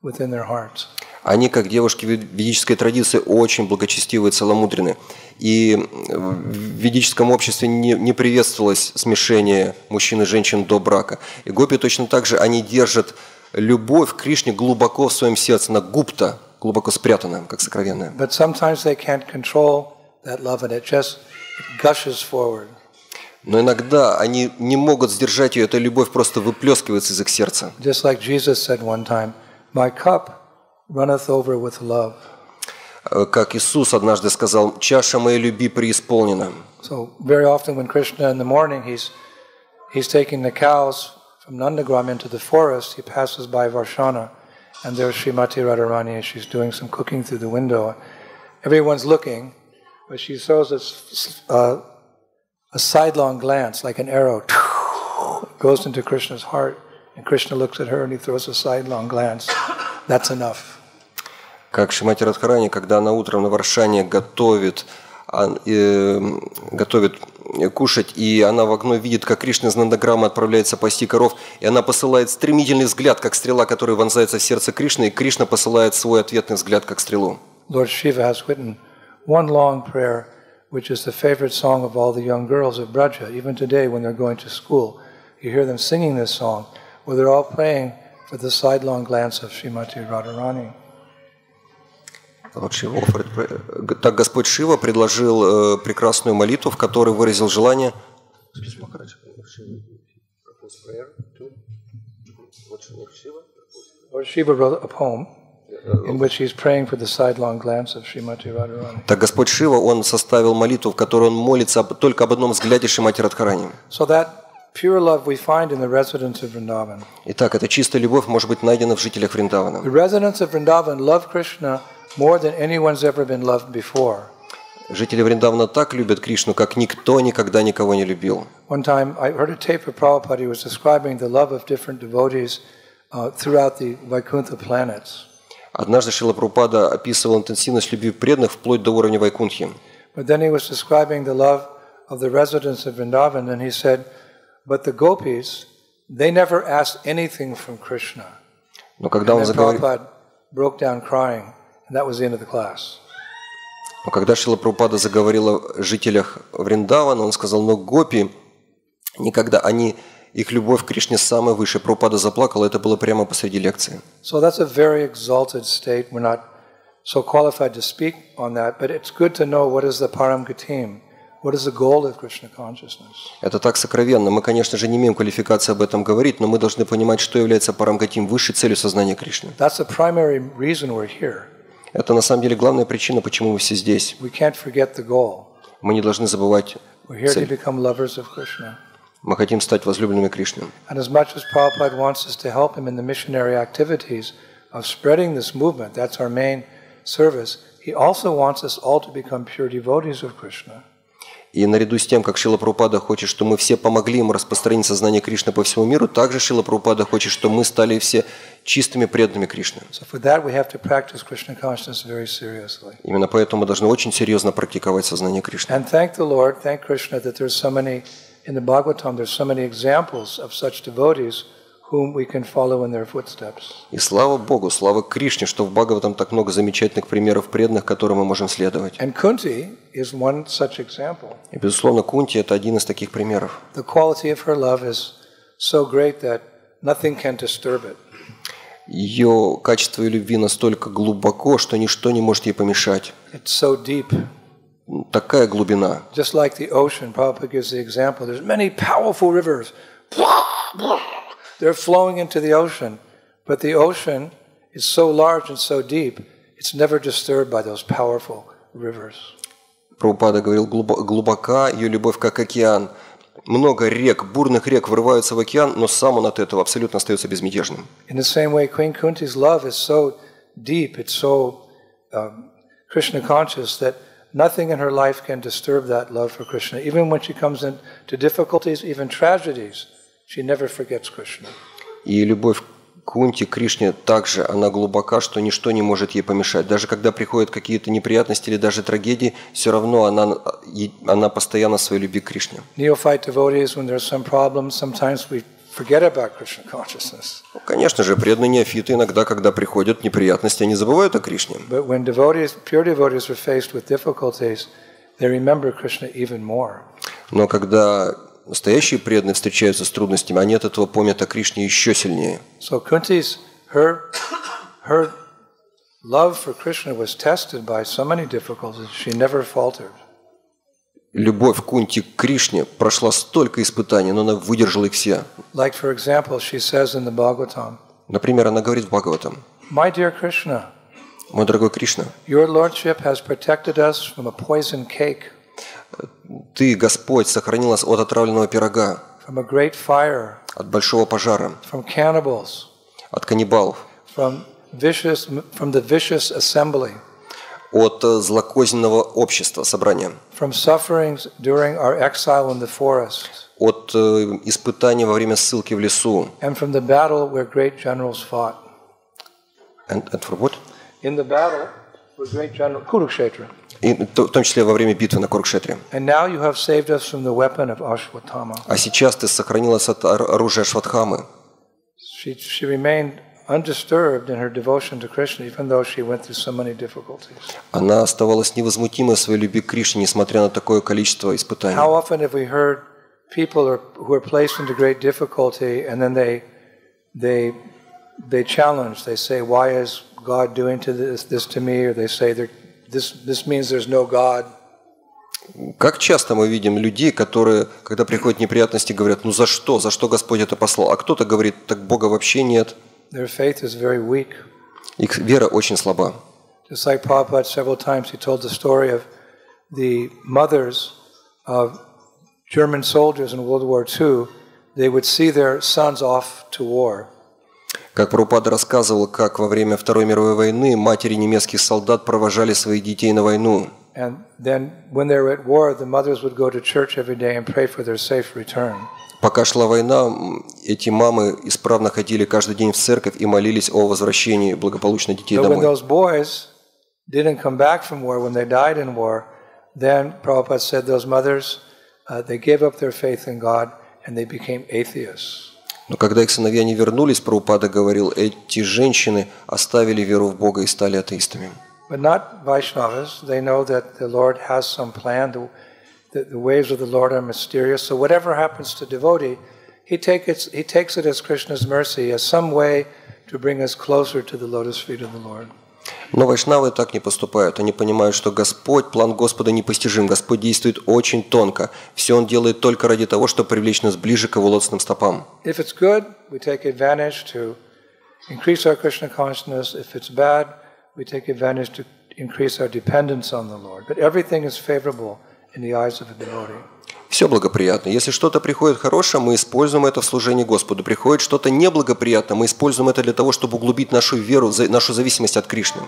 Speaker 1: within their hearts.
Speaker 2: Они, как девушки в ведической традиции, очень благочестивые, целомудренные. И в ведическом обществе не приветствовалось смешение мужчин и женщин до брака. И гопи точно так же, они держат любовь к Кришне глубоко в своем сердце, на гупта, глубоко спрятанная, как сокровенная.
Speaker 1: But sometimes they can't control that love, and it just gushes forward.
Speaker 2: Но иногда они не могут сдержать ее, эта любовь просто выплескивается из их сердца.
Speaker 1: Just like Jesus said one time, "My cup runneth over with love."
Speaker 2: Как Иисус однажды сказал, чаша моей любви преисполнена.
Speaker 1: So very often when Krishna in the morning he's taking the cows from Nandagram into the forest, he passes by Varshana, and there's Srimati Radharani, and she's doing some cooking through the window. Everyone's looking, but she throws a sidelong glance like an arrow. It goes into Krishna's heart, and Krishna looks at her and he throws a sidelong glance. That's enough.
Speaker 2: Как Шримати Радхарани, когда она утром на Варшане готовит кушать, и она в окно видит, как Кришна из Нандаграма отправляется пасти коров, и она посылает стремительный взгляд, как стрела, которая вонзается в сердце Кришны, и Кришна посылает свой ответный взгляд, как стрелу.
Speaker 1: Lord Shiva has written one long prayer, which is the favorite song of all the young girls of Braja. Even today, when they're going to school, you hear them singing this song, where they're all praying for the sidelong glance of Srimati Radharani.
Speaker 2: Так Господь Шива предложил прекрасную молитву, в которой выразил желание.
Speaker 1: Lord Shiva wrote a poem in which he's praying for the sidelong glance of Srimati Radharani.
Speaker 2: Так Господь Шива, он составил молитву, в которой он молится только об одном взгляде Шримати Радхарани.
Speaker 1: So that pure love we find in the residents of Vrindavan.
Speaker 2: Итак, эта чистая любовь может быть найдена в жителях Вриндавана.
Speaker 1: The residents of Vrindavan love Krishna more than anyone's ever been loved before.
Speaker 2: Жители Вриндавана так любят Кришну, как никто никогда никого не любил.
Speaker 1: One time I heard a tape of Prabhupada, he was describing the love of different devotees throughout the Vaikuntha planets.
Speaker 2: Однажды Шрила Прабхупада описывал интенсивность любви преданных вплоть до уровня Вайкунтхи.
Speaker 1: But then he was describing the love of the residents of Vrindavan, and he said, but the gopis, they never asked anything from Krishna.
Speaker 2: Но когда
Speaker 1: And
Speaker 2: он
Speaker 1: then
Speaker 2: заговорил...
Speaker 1: Prabhupada broke down crying, and that was the end of the class.
Speaker 2: Но когда Шрила Прабхупада заговорил о жителях Вриндавана, он сказал, но гопи никогда, их любовь к Кришне самая высшая. Прабхупада заплакал, это было прямо посреди лекции.
Speaker 1: So that's a very exalted state. We're not so qualified to speak on that, but it's good to know what is the param gatim, what is the goal of Krishna consciousness.
Speaker 2: Это так сокровенно. Мы, конечно же, не имеем квалификации об этом говорить, но мы должны понимать, что является парамгатим, высшей целью сознания Кришны.
Speaker 1: That's the primary reason we're here.
Speaker 2: Это на самом деле главная причина, почему мы все здесь.
Speaker 1: We can't forget the goal.
Speaker 2: Мы не должны забывать
Speaker 1: We're here to
Speaker 2: цель.
Speaker 1: become lovers of Krishna.
Speaker 2: Мы хотим стать возлюбленными Кришны.
Speaker 1: And as much as Prabhupada wants us to help him in the missionary activities of spreading this movement, that's our main service, he also wants us all to become pure devotees of Krishna.
Speaker 2: И наряду с тем, как Шрила Прабхупада хочет, что мы все помогли ему распространить сознание Кришны по всему миру, также Шрила Прабхупада хочет, что мы стали все чистыми преданными Кришны.
Speaker 1: So for that we have to practice Krishna consciousness very seriously.
Speaker 2: Именно поэтому мы должны очень серьезно практиковать сознание Кришны.
Speaker 1: And thank the Lord, thank Krishna that there's so many, in the Bhagavatam, there's so many examples of such devotees whom we can follow in their footsteps.
Speaker 2: И слава Богу, слава Кришне, что в Бхагаватам так много замечательных примеров преданных, которым мы можем следовать.
Speaker 1: And Kunti is one such example.
Speaker 2: И, безусловно, Кунти – это один из таких примеров.
Speaker 1: The quality of her love is so great that nothing can disturb it.
Speaker 2: Ее качество и любви настолько глубоко, что ничто не может ей помешать.
Speaker 1: It's so deep.
Speaker 2: Такая глубина.
Speaker 1: Just like the ocean, Prabhupada gives the example, there's many powerful rivers. They're flowing into the ocean, but the ocean is so large and so deep, it's never disturbed by those powerful rivers.
Speaker 2: Прабхупада говорил, глубока ее любовь, как океан. Много рек, бурных рек врываются в океан, но сам он от этого абсолютно остается безмятежным.
Speaker 1: In the same way, Queen Kunti's love is so deep, it's so Krishna conscious that nothing in her life can disturb that love for Krishna. Even when she comes into difficulties, even tragedies, she never forgets Krishna.
Speaker 2: И любовь к Кунти, к Кришне также, она глубока, что ничто не может ей помешать. Даже когда приходят какие-то неприятности или даже трагедии, все равно она постоянно в своей любви к Кришне.
Speaker 1: Neophyte devotees, when there's some problems, sometimes we forget about Krishna consciousness.
Speaker 2: Конечно же, преданные неофиты иногда, когда приходят неприятности, они забывают о Кришне.
Speaker 1: But when devotees, pure devotees are faced with difficulties, they remember Krishna even more.
Speaker 2: Но когда настоящие преданные встречаются с трудностями, они от этого помнят о Кришне еще сильнее.
Speaker 1: So Kunti's, her love for Krishna was tested by so many difficulties, she never faltered.
Speaker 2: Любовь Кунти к Кришне прошла столько испытаний, но она выдержала их все.
Speaker 1: Like, for example, she says in the Bhagavatam,
Speaker 2: Например, она говорит в Бхагаватам:
Speaker 1: My dear Krishna,
Speaker 2: «Мой дорогой Кришна,
Speaker 1: your lordship has protected us from a poison cake,
Speaker 2: Ты, Господь, сохранил нас от отравленного пирога,
Speaker 1: from a great fire,
Speaker 2: от большого пожара,
Speaker 1: from cannibals,
Speaker 2: от каннибалов,
Speaker 1: from the vicious assembly,
Speaker 2: от злокозненного общества, собрания,
Speaker 1: from sufferings during our exile in the forest,
Speaker 2: от испытаний во время ссылки в лесу.
Speaker 1: and from the battle where great generals fought.
Speaker 2: And for what?
Speaker 1: In the battle where great general Kurukshetra.
Speaker 2: И в том числе во время битвы на Курукшетре.
Speaker 1: And now you have saved us from the weapon of Ashwatthama.
Speaker 2: А сейчас Ты сохранил нас от оружия Ашватхамы.
Speaker 1: She remained undisturbed in her devotion to Krishna, even though she went through so many difficulties.
Speaker 2: Она оставалась невозмутимой в своей любви к Кришне, несмотря на такое количество испытаний.
Speaker 1: How often have we heard people who are placed into great difficulty, and then they challenge. They say, "Why is God doing this to me?" Or they say, "This means there's no God."
Speaker 2: Как часто мы видим людей, которые, когда приходят неприятности, говорят: "Ну за что? За что Господь это послал?" А кто-то говорит: "Так Бога вообще нет."
Speaker 1: Their faith is very weak.
Speaker 2: Их вера очень слаба.
Speaker 1: Just like Prabhupada, several times he told the story of the mothers of German soldiers in World War II. They would see their sons off to war.
Speaker 2: Как Прабхупада рассказывал, как во время Второй мировой войны матери немецких солдат провожали своих детей на войну.
Speaker 1: And then when they were at war, the mothers would go to church every day and pray for their safe return.
Speaker 2: Пока шла война, эти мамы исправно ходили каждый день в церковь и молились о возвращении благополучно детей
Speaker 1: But when
Speaker 2: домой.
Speaker 1: those boys didn't come back from war, when they died in war, then Prabhupada said those mothers, they gave up their faith in God and they became atheists.
Speaker 2: Но когда их сыновья не вернулись, Прабхупада говорил, эти женщины оставили веру в Бога и стали атеистами.
Speaker 1: But not Vaishnavas. They know that the Lord has some plan. The ways of the Lord are mysterious. So whatever happens to devotee, he takes it as Krishna's mercy, as some way to bring us closer to the lotus feet of the Lord.
Speaker 2: Но вайшнавы так не поступают. Они понимают, что Господь, план Господа непостижим. Господь действует очень тонко. Все Он делает только ради того, чтобы привлечь нас ближе к Его лотосным стопам.
Speaker 1: If it's good, we take advantage to increase our Krishna consciousness. If it's bad, we take advantage to increase our dependence on the Lord. But everything is favorable in the eyes of a devotee.
Speaker 2: Все благоприятно. Если что-то приходит хорошее, мы используем это в служении Господу. Приходит что-то неблагоприятное, мы используем это для того, чтобы углубить нашу веру, нашу зависимость от Кришны.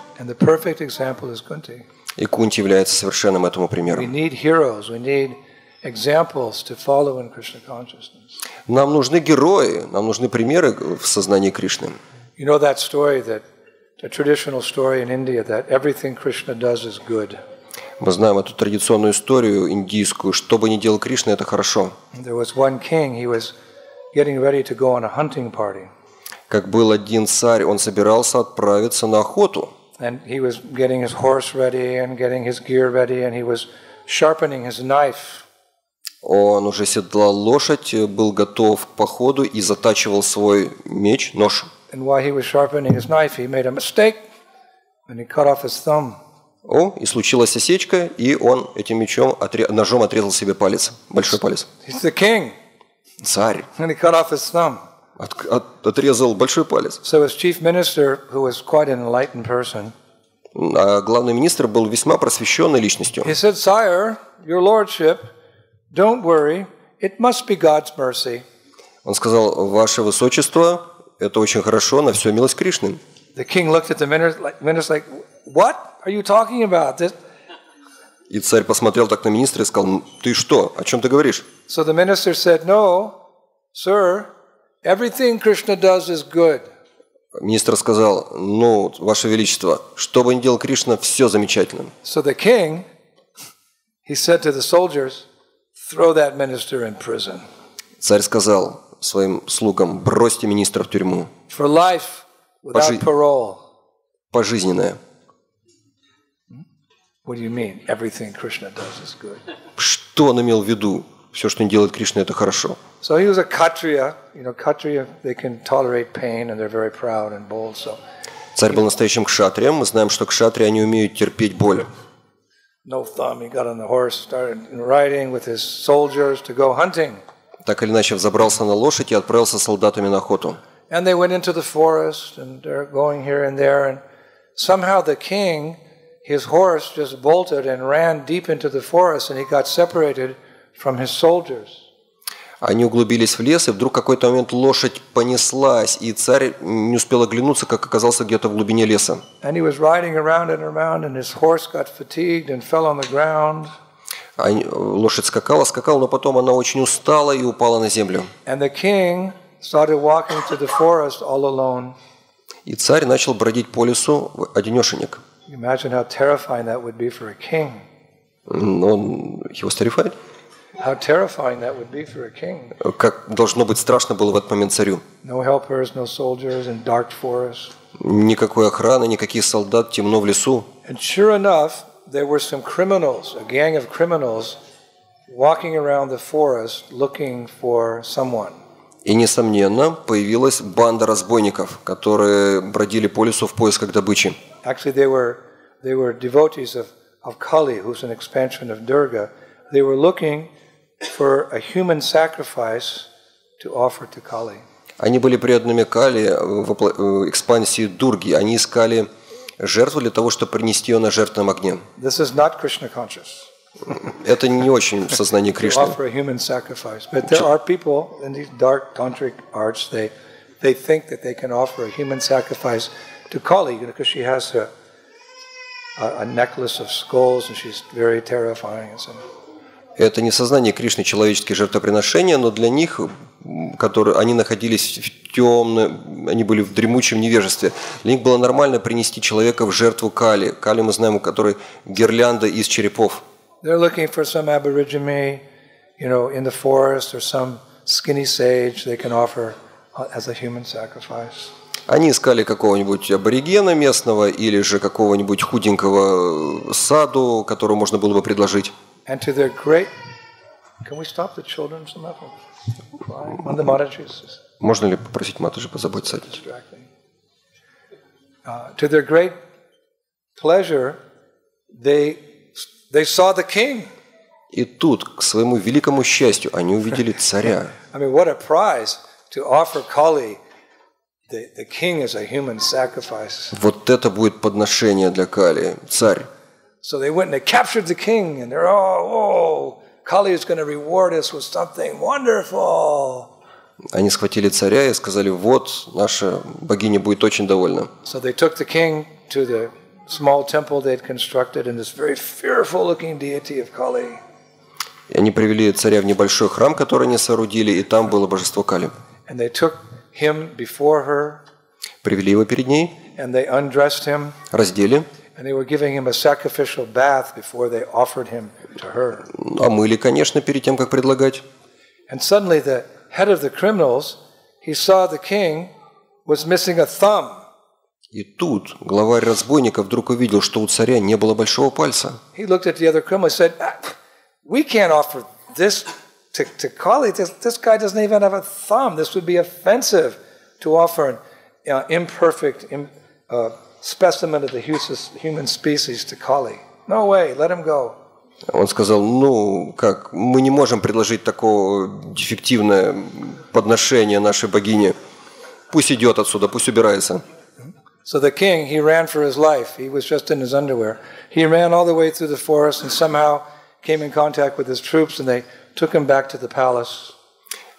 Speaker 2: И Кунти является совершенным этому примером. Нам нужны герои, нам нужны примеры в сознании Кришны.
Speaker 1: You know that story, that the traditional story in India, that everything Krishna does is good.
Speaker 2: Мы знаем эту традиционную историю индийскую, что бы ни делал Кришна, это хорошо. Как был один царь, он собирался отправиться на охоту. Он уже седлал лошадь, был готов к походу и затачивал свой меч, нож. И случилась осечка, и он этим мечом, ножом отрезал себе палец, большой палец. Царь. Отрезал большой палец. А главный министр был весьма просвещенной личностью. Он сказал, ваше высочество, это очень хорошо, на все милость Кришны.
Speaker 1: Are you talking about this?
Speaker 2: И царь посмотрел так на министра и сказал, ты что, о чем ты говоришь?
Speaker 1: So the minister said, no, sir, everything Krishna does is good.
Speaker 2: Министр сказал, ну, ваше величество, что бы ни делал Кришна, все замечательно.
Speaker 1: So the king, he said to the soldiers, throw that minister in prison.
Speaker 2: Царь сказал своим слугам, бросьте министра в тюрьму.
Speaker 1: For life, without parole.
Speaker 2: Пожизненное.
Speaker 1: What do you mean? Everything Krishna does is good.
Speaker 2: Что он имел в виду? Все, что не делает Кришна, это хорошо.
Speaker 1: So he was a Kshatriya. You know, Kshatriya, they can tolerate pain and they're very proud and bold. So.
Speaker 2: Царь был настоящим кшатрием. Мы знаем, что кшатрии, они умеют терпеть боль.
Speaker 1: No thumb. He got on the horse, started riding with his soldiers to go hunting.
Speaker 2: Так или иначе, взобрался на лошадь и отправился с солдатами на охоту.
Speaker 1: And they went into the forest and they're going here and there, and somehow the king, his horse just bolted and ran deep into the forest, and he got separated from his soldiers.
Speaker 2: Они углубились в лес, и вдруг в какой-то момент лошадь понеслась, и царь не успел оглянуться, как оказался где-то в глубине леса.
Speaker 1: And he was riding around and around, and his horse got fatigued and fell on the ground.
Speaker 2: Лошадь скакала, но потом она очень устала и упала на землю.
Speaker 1: And the king started walking to the forest all alone.
Speaker 2: И царь начал бродить по лесу одинешенек.
Speaker 1: Imagine how terrifying that would be for a king.
Speaker 2: He was terrified?
Speaker 1: How terrifying that would be for a king.
Speaker 2: Как должно быть страшно было в этот момент царю.
Speaker 1: No helpers, no soldiers in dark forest.
Speaker 2: Никакой охраны, никаких солдат, темно в лесу.
Speaker 1: And sure enough, there were some criminals, a gang of criminals, walking around the forest looking for someone.
Speaker 2: И, несомненно, появилась банда разбойников, которые бродили по лесу в поисках добычи.
Speaker 1: Actually, they were devotees of Kali, who's an expansion of Durga. They were looking for a human sacrifice to offer to Kali.
Speaker 2: Они были преданными Кали в экспансии Дурги. Они искали жертву для того, чтобы принести ее на жертвенном огне.
Speaker 1: This is not Krishna conscious.
Speaker 2: Это не очень в сознании Кришны.
Speaker 1: Offer a human sacrifice, but there are people in these dark tantric arts. They think that they can offer a human sacrifice to Kali, because she has a necklace of skulls and she's very terrifying.
Speaker 2: Это не сознание Кришны, человеческие жертвоприношения, но для них, которые они находились в темном, они были в дремучем невежестве, для них было нормально принести человека в жертву Кали. Кали, мы знаем, у которой гирлянда из черепов.
Speaker 1: They're looking for some aborigine, in the forest, or some skinny sage they can offer as a human sacrifice.
Speaker 2: Они искали какого-нибудь аборигена местного или же какого-нибудь худенького саду, которого можно было бы предложить.
Speaker 1: And to their great, can we stop the children some of them? On the Mataji's.
Speaker 2: Можно ли попросить Матаджи позаботиться о детях?
Speaker 1: To their great pleasure, they saw the king.
Speaker 2: И тут, к своему великому счастью, они увидели царя.
Speaker 1: I mean, what a prize to offer Kali, the king as a human sacrifice.
Speaker 2: Вот это будет подношение для Кали, царь.
Speaker 1: So they went and they captured the king, and they're Kali is going to reward us with something wonderful.
Speaker 2: Они схватили царя и сказали: вот, наша богиня будет очень довольна.
Speaker 1: So they took the king to the small temple they'd constructed in this very fearful-looking deity of Kali.
Speaker 2: И они привели царя в небольшой храм, который они соорудили, и там было божество Кали.
Speaker 1: And they took him before her.
Speaker 2: Привели его перед ней.
Speaker 1: And they undressed him.
Speaker 2: Раздели.
Speaker 1: And they were giving him a sacrificial bath before they offered him to her.
Speaker 2: Омыли, конечно, перед тем, как предлагать.
Speaker 1: And suddenly the head of the criminals, he saw the king was missing a thumb.
Speaker 2: И тут главарь разбойников вдруг увидел, что у царя не было большого пальца.
Speaker 1: He looked at the other criminal and said, "We can't offer this to Kali. This guy doesn't even have a thumb. This would be offensive to offer an imperfect specimen of the human species to Kali. No way, let him go."
Speaker 2: Он сказал: ну, как, мы не можем предложить такое дефективное подношение нашей богине. Пусть идет отсюда, пусть убирается.
Speaker 1: So the king, he ran for his life. He was just in his underwear. He ran all the way through the forest and somehow came in contact with his troops and they took him back to the palace.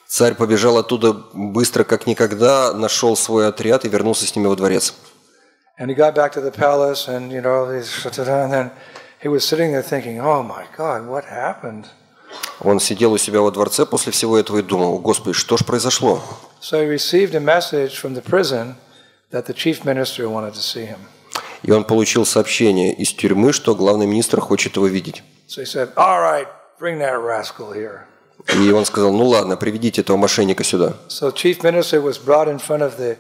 Speaker 2: Царь побежал оттуда быстро, как никогда, нашел свой отряд и вернулся с ними во дворец.
Speaker 1: And he got back to the palace and, and then he was sitting there thinking, oh my God, what happened?
Speaker 2: Он сидел у себя во дворце после всего этого и думал: Господи, что ж произошло?
Speaker 1: So he received a message from the prison that the chief minister wanted to see him.
Speaker 2: И он получил сообщение из тюрьмы, что главный министр хочет его видеть.
Speaker 1: So he said, all right, bring that rascal here.
Speaker 2: И он сказал: ну ладно, приведите этого мошенника сюда.
Speaker 1: So chief minister was brought in front of the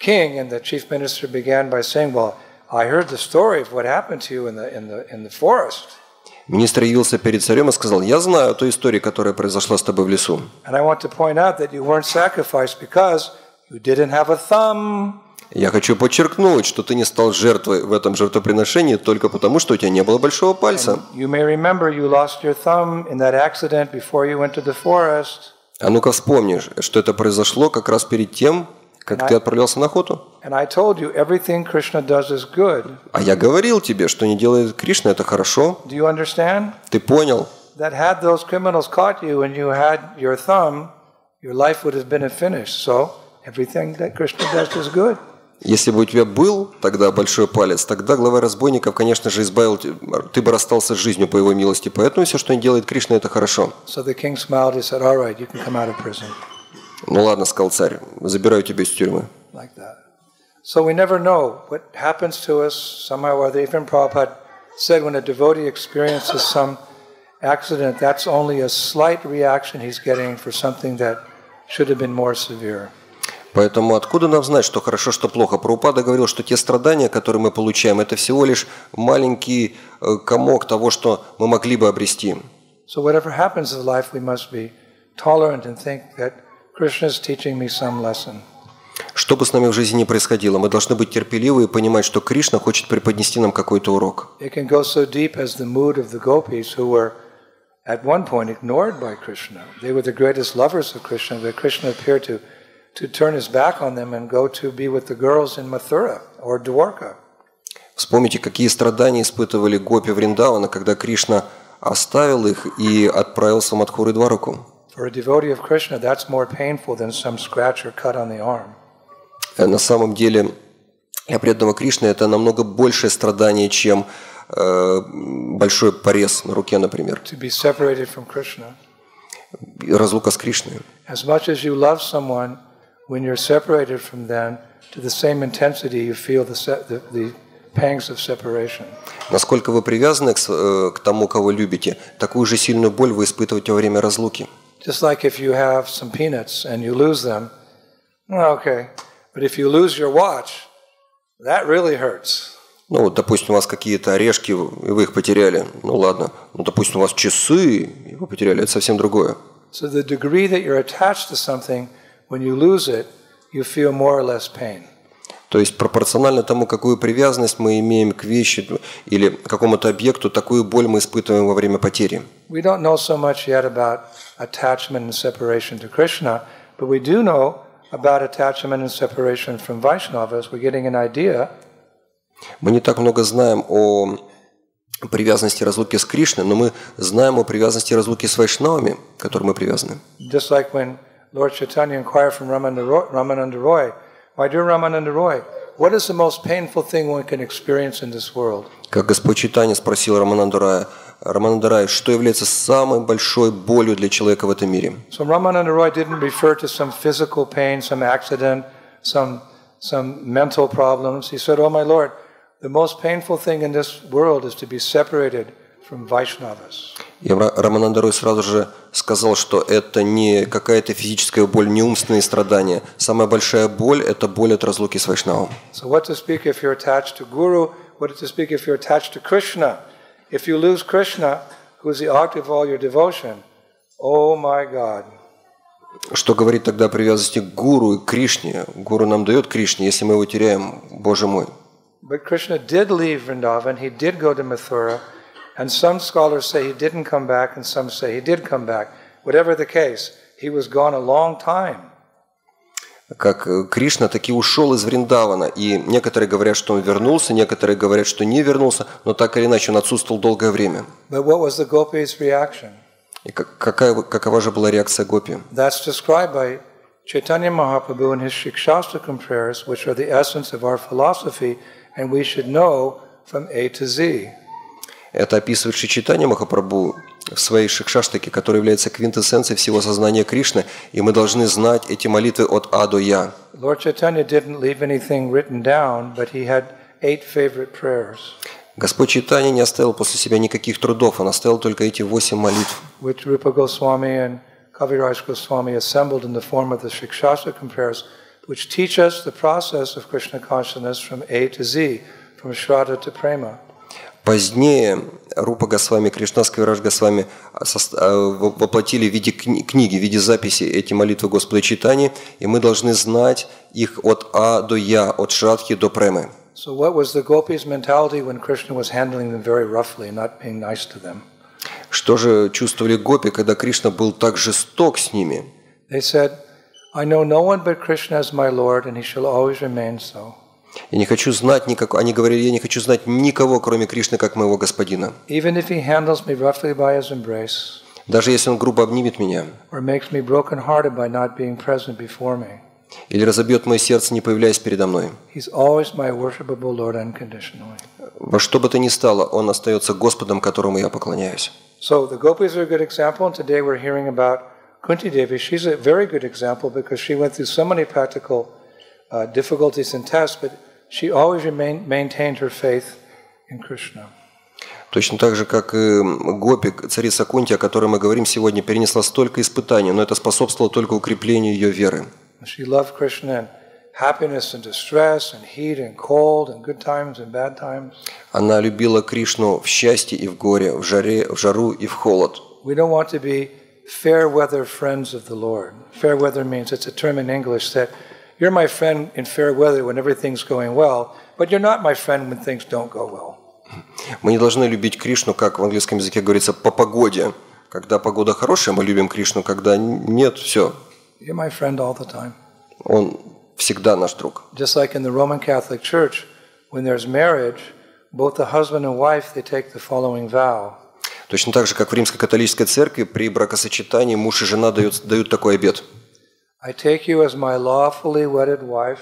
Speaker 1: king, and the chief minister began by saying, well, I heard the story of what happened to you in the forest.
Speaker 2: Министр явился перед царем и сказал: я знаю о той истории, которая произошла с тобой в лесу.
Speaker 1: And I want to point out that you weren't sacrificed because you didn't have a thumb.
Speaker 2: Я хочу подчеркнуть, что ты не стал жертвой в этом жертвоприношении только потому, что у тебя не было большого пальца. А ну-ка вспомни, что это произошло как раз перед тем, как ты отправлялся на охоту. А я говорил тебе, что не делает Кришна, это хорошо. Ты понял? Если бы у тебя был тогда большой палец, тогда глава разбойников, конечно же, избавил, ты бы расстался с жизнью по его милости. Поэтому все, что не делает Кришна, это хорошо. Ну ладно, сказал царь, забираю тебя из тюрьмы.
Speaker 1: So we never know what happens to us somehow or other. Even Prabhupada said when a devotee experiences some accident, that's only a slight reaction he's getting for something that should have been more severe.
Speaker 2: Поэтому откуда нам знать, что хорошо, что плохо? Прабхупада говорил, что те страдания, которые мы получаем, это всего лишь маленький комок того, что мы могли бы обрести.
Speaker 1: So whatever happens in life, we must be tolerant and think that Krishna is teaching me some lesson.
Speaker 2: Что бы с нами в жизни ни происходило, мы должны быть терпеливы и понимать, что Кришна хочет преподнести нам какой-то урок.
Speaker 1: It can go so deep as the mood of the gopis who were at one point ignored by Krishna. They were the greatest lovers of Krishna, but Krishna appeared to turn his back on them and go to be with the girls in Mathura or Dwarka.
Speaker 2: Вспомните, какие страдания испытывали гопи Вриндавана, когда Кришна оставил их и отправился в Мадхуру и Двараку.
Speaker 1: For a devotee of Krishna, that's more painful than some scratch or cut on the arm.
Speaker 2: На самом деле, для преданного Кришны это намного большее страдание, чем большой порез на руке, например.
Speaker 1: To be separated from Krishna.
Speaker 2: Разлука с Кришной.
Speaker 1: As much as you love someone, when you're separated from them, to the same intensity you feel the pangs of separation.
Speaker 2: Насколько вы привязаны к тому, кого любите, такую же сильную боль вы испытываете во время разлуки.
Speaker 1: Just like if you have some peanuts and you lose them, Okay, but if you lose your watch, that really hurts.
Speaker 2: Ну вот, допустим, у вас какие-то орешки, и вы их потеряли. Ну ладно. Ну, допустим, у вас часы, и вы потеряли. Это совсем другое.
Speaker 1: So the degree that you're attached to something, when you lose it, you feel more or less pain.
Speaker 2: То есть пропорционально тому, какую привязанность мы имеем к вещи или к какому-то объекту, такую боль мы испытываем во время потери.
Speaker 1: We don't know so much yet about attachment and separation to Krishna, but we do know about attachment and separation from Vaishnavas. We're getting an idea.
Speaker 2: Мы не так много знаем о привязанности и разлуке с Кришной, но мы знаем о привязанности и разлуке с Вайшнавами, к которым мы привязаны.
Speaker 1: Just like when Lord Chaitanya inquired from Ramananda Roy, my dear Ramananda Roy, what is the most painful thing one can experience in this world?
Speaker 2: Как Господь Чайтанья спросил Рамананда Рая, что является самой большой болью для человека в этом мире?
Speaker 1: So Ramananda Roy didn't refer to some physical pain, some accident, some mental problems. He said, "Oh my Lord, the most painful thing in this world is to be separated from Vaishnavas."
Speaker 2: И Рамананда Рой сразу же сказал, что это не какая-то физическая боль, не умственные страдания. Самая большая боль – это боль от разлуки с Вайшнавом.
Speaker 1: So what to speak if you're attached to Guru? What to speak if you're attached to Krishna? If you lose Krishna, who is the object of all your devotion, oh my God.
Speaker 2: Что говорит тогда о привязанности к Гуру и к Кришне? Гуру нам дает Кришне, если мы его теряем, Боже мой.
Speaker 1: But Krishna did leave Vrindavan, he did go to Mathura, and some scholars say he didn't come back, and some say he did come back. Whatever the case, he was gone a long time.
Speaker 2: Как Кришна таки ушел из Вриндавана, и некоторые говорят, что он вернулся, некоторые говорят, что не вернулся, но так или иначе он отсутствовал долгое время.
Speaker 1: But what was the gopis' reaction?
Speaker 2: И какова же была реакция гопи?
Speaker 1: That's described by Chaitanya Mahaprabhu in his Shikshastakam prayers, which are the essence of our philosophy, and we should know from A to Z.
Speaker 2: Это описывает Шри Чайтанья Махапрабху в своей шикшаштаке, которая является квинтэссенцией всего сознания Кришны, и мы должны знать эти молитвы от А до Я.
Speaker 1: Lord Chaitanya didn't leave anything written down, but he had 8 favorite prayers.
Speaker 2: Господь Чайтанья не оставил после себя никаких трудов, он оставил только эти 8 молитв.
Speaker 1: Which Rupa Goswami and Kaviraj Goswami assembled in the form of the Shikshastakam prayers, which teach us the process of Krishna consciousness from A to Z, from Shraddha to Prema.
Speaker 2: Позднее Рупа Госвами, Кришнас Кавирадж Госвами воплотили в виде книги, в виде записи эти молитвы Господа Чайтаньи, и мы должны знать их от А до Я, от Шрадхи до Премы.
Speaker 1: So what was the gopis' mentality when Krishna was handling them very roughly, not being nice to them?
Speaker 2: Что же чувствовали гопи, когда Кришна был так жесток с ними?
Speaker 1: They said, I know no one but Krishna as my Lord, and he shall always remain so.
Speaker 2: Я не хочу знать никого, они говорили, я не хочу знать никого, кроме Кришны, как моего Господина.
Speaker 1: Even if he handles me roughly by his embrace,
Speaker 2: даже если он грубо обнимет меня,
Speaker 1: or makes me broken-hearted by not being present before me,
Speaker 2: или разобьет мое сердце, не появляясь передо мной.
Speaker 1: He's always my worshipable Lord unconditionally.
Speaker 2: Во что бы то ни стало, он остается Господом, которому я поклоняюсь.
Speaker 1: So the gopis are a good example, and today we're hearing about Kunti Devi. She's a very good example because she went through so many practical difficulties and tests, but she always maintained her faith in Krishna.
Speaker 2: Точно так же, как и Гопи, царица Кунти, о которой мы говорим сегодня, перенесла столько испытаний, но это способствовало только укреплению ее веры.
Speaker 1: She loved Krishna in happiness and distress and heat and cold and good times and bad times.
Speaker 2: Она любила Кришну в счастье и в горе, в жару и в холод.
Speaker 1: We don't want to be fair weather friends of the Lord. Fair weather means, it's a term in English that you're my friend in fair weather when everything's going well, but you're not my friend when things don't go well.
Speaker 2: Мы не должны любить Кришну, как в английском языке говорится, по погоде. Когда погода хорошая, мы любим Кришну, когда нет, все.
Speaker 1: You're my friend all the time.
Speaker 2: Он всегда наш друг.
Speaker 1: Just like in the Roman Catholic Church, when there's marriage, both the husband and wife, they take the following vow.
Speaker 2: Точно так же, как в Римской католической церкви, при бракосочетании муж и жена дают такой обет.
Speaker 1: I take you as my lawfully wedded wife.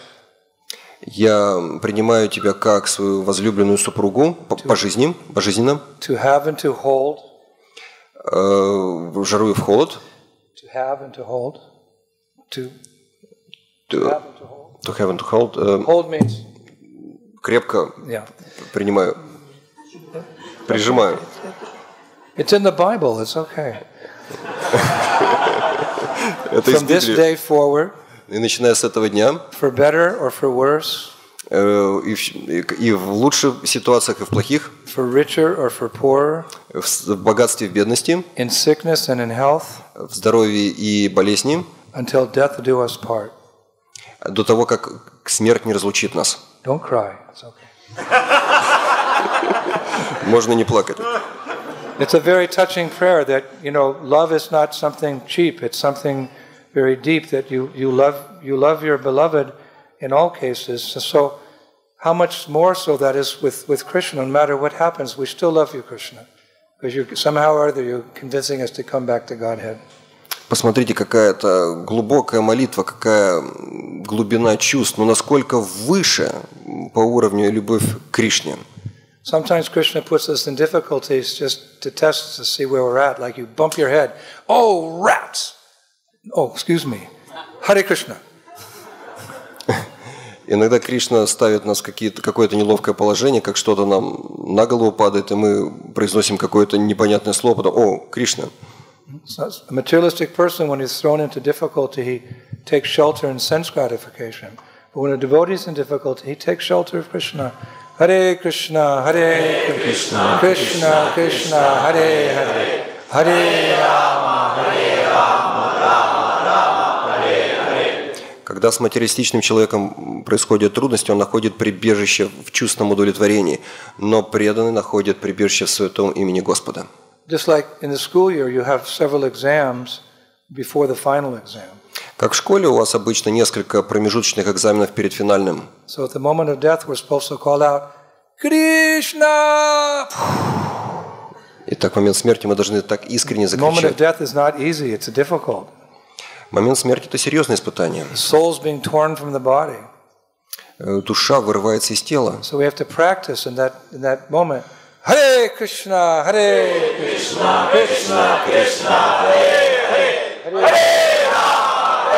Speaker 2: Я принимаю тебя как свою возлюбленную супругу пожизненно.
Speaker 1: To have and to hold.
Speaker 2: В жару и в холод.
Speaker 1: To have and to hold. To
Speaker 2: have and to hold.
Speaker 1: Hold means.
Speaker 2: Крепко
Speaker 1: Yeah.
Speaker 2: принимаю. Прижимаю.
Speaker 1: It's in the Bible. It's okay.
Speaker 2: Это из
Speaker 1: From this
Speaker 2: Библии.
Speaker 1: day forward.
Speaker 2: И начиная с этого дня,
Speaker 1: for better or for worse,
Speaker 2: и в лучших ситуациях, и в плохих,
Speaker 1: for richer or for poorer,
Speaker 2: в богатстве и в бедности,
Speaker 1: in sickness and in health,
Speaker 2: в здоровье и болезни,
Speaker 1: until death do us part.
Speaker 2: до того, как смерть не разлучит нас.
Speaker 1: Don't cry. It's okay.
Speaker 2: Можно не плакать.
Speaker 1: It's a very touching prayer that, love is not something cheap. It's something very deep that you love your beloved in all cases. So how much more so that is with Krishna. No matter what happens, we still love you, Krishna. Because somehow or other you're convincing us to come back to Godhead.
Speaker 2: Посмотрите, какая-то глубокая молитва, какая глубина чувств, но насколько выше по уровню любовь к Кришне.
Speaker 1: Sometimes Krishna puts us in difficulties just to test to see where we're at. Like you bump your head. Oh, rats! Oh, excuse me. Hare Krishna.
Speaker 2: Иногда Кришна ставит нас в какое-то неловкое положение, как что-то нам на голову падает, и мы произносим какое-то непонятное слово, потом «О, Кришна».
Speaker 1: So a materialistic person, when he's thrown into difficulty, he takes shelter in sense gratification. But when a devotee is in difficulty, he takes shelter of Krishna. Hare Krishna, Hare Krishna, Krishna Krishna, Hare Hare, Hare Rama, Hare Rama, Rama Rama, Hare Hare.
Speaker 2: Когда с материалистичным человеком происходят трудности, он находит прибежище в чувственном удовлетворении, но преданный находит прибежище в святом имени Господа.
Speaker 1: Just like in the school year, you have several exams before the final exam.
Speaker 2: Как в школе у вас обычно несколько промежуточных экзаменов перед финальным.
Speaker 1: So at the moment of death, we're supposed to call out, Krishna!
Speaker 2: И так в момент смерти мы должны так искренне
Speaker 1: The moment of
Speaker 2: закричать.
Speaker 1: death is not easy, it's difficult.
Speaker 2: Момент смерти – это серьезное испытание.
Speaker 1: The soul's being torn from the body.
Speaker 2: Душа вырывается из тела.
Speaker 1: So we have to practice in that moment. Hare Krishna, Hare Krishna, Krishna Krishna, Hare Hare, Hare Rama,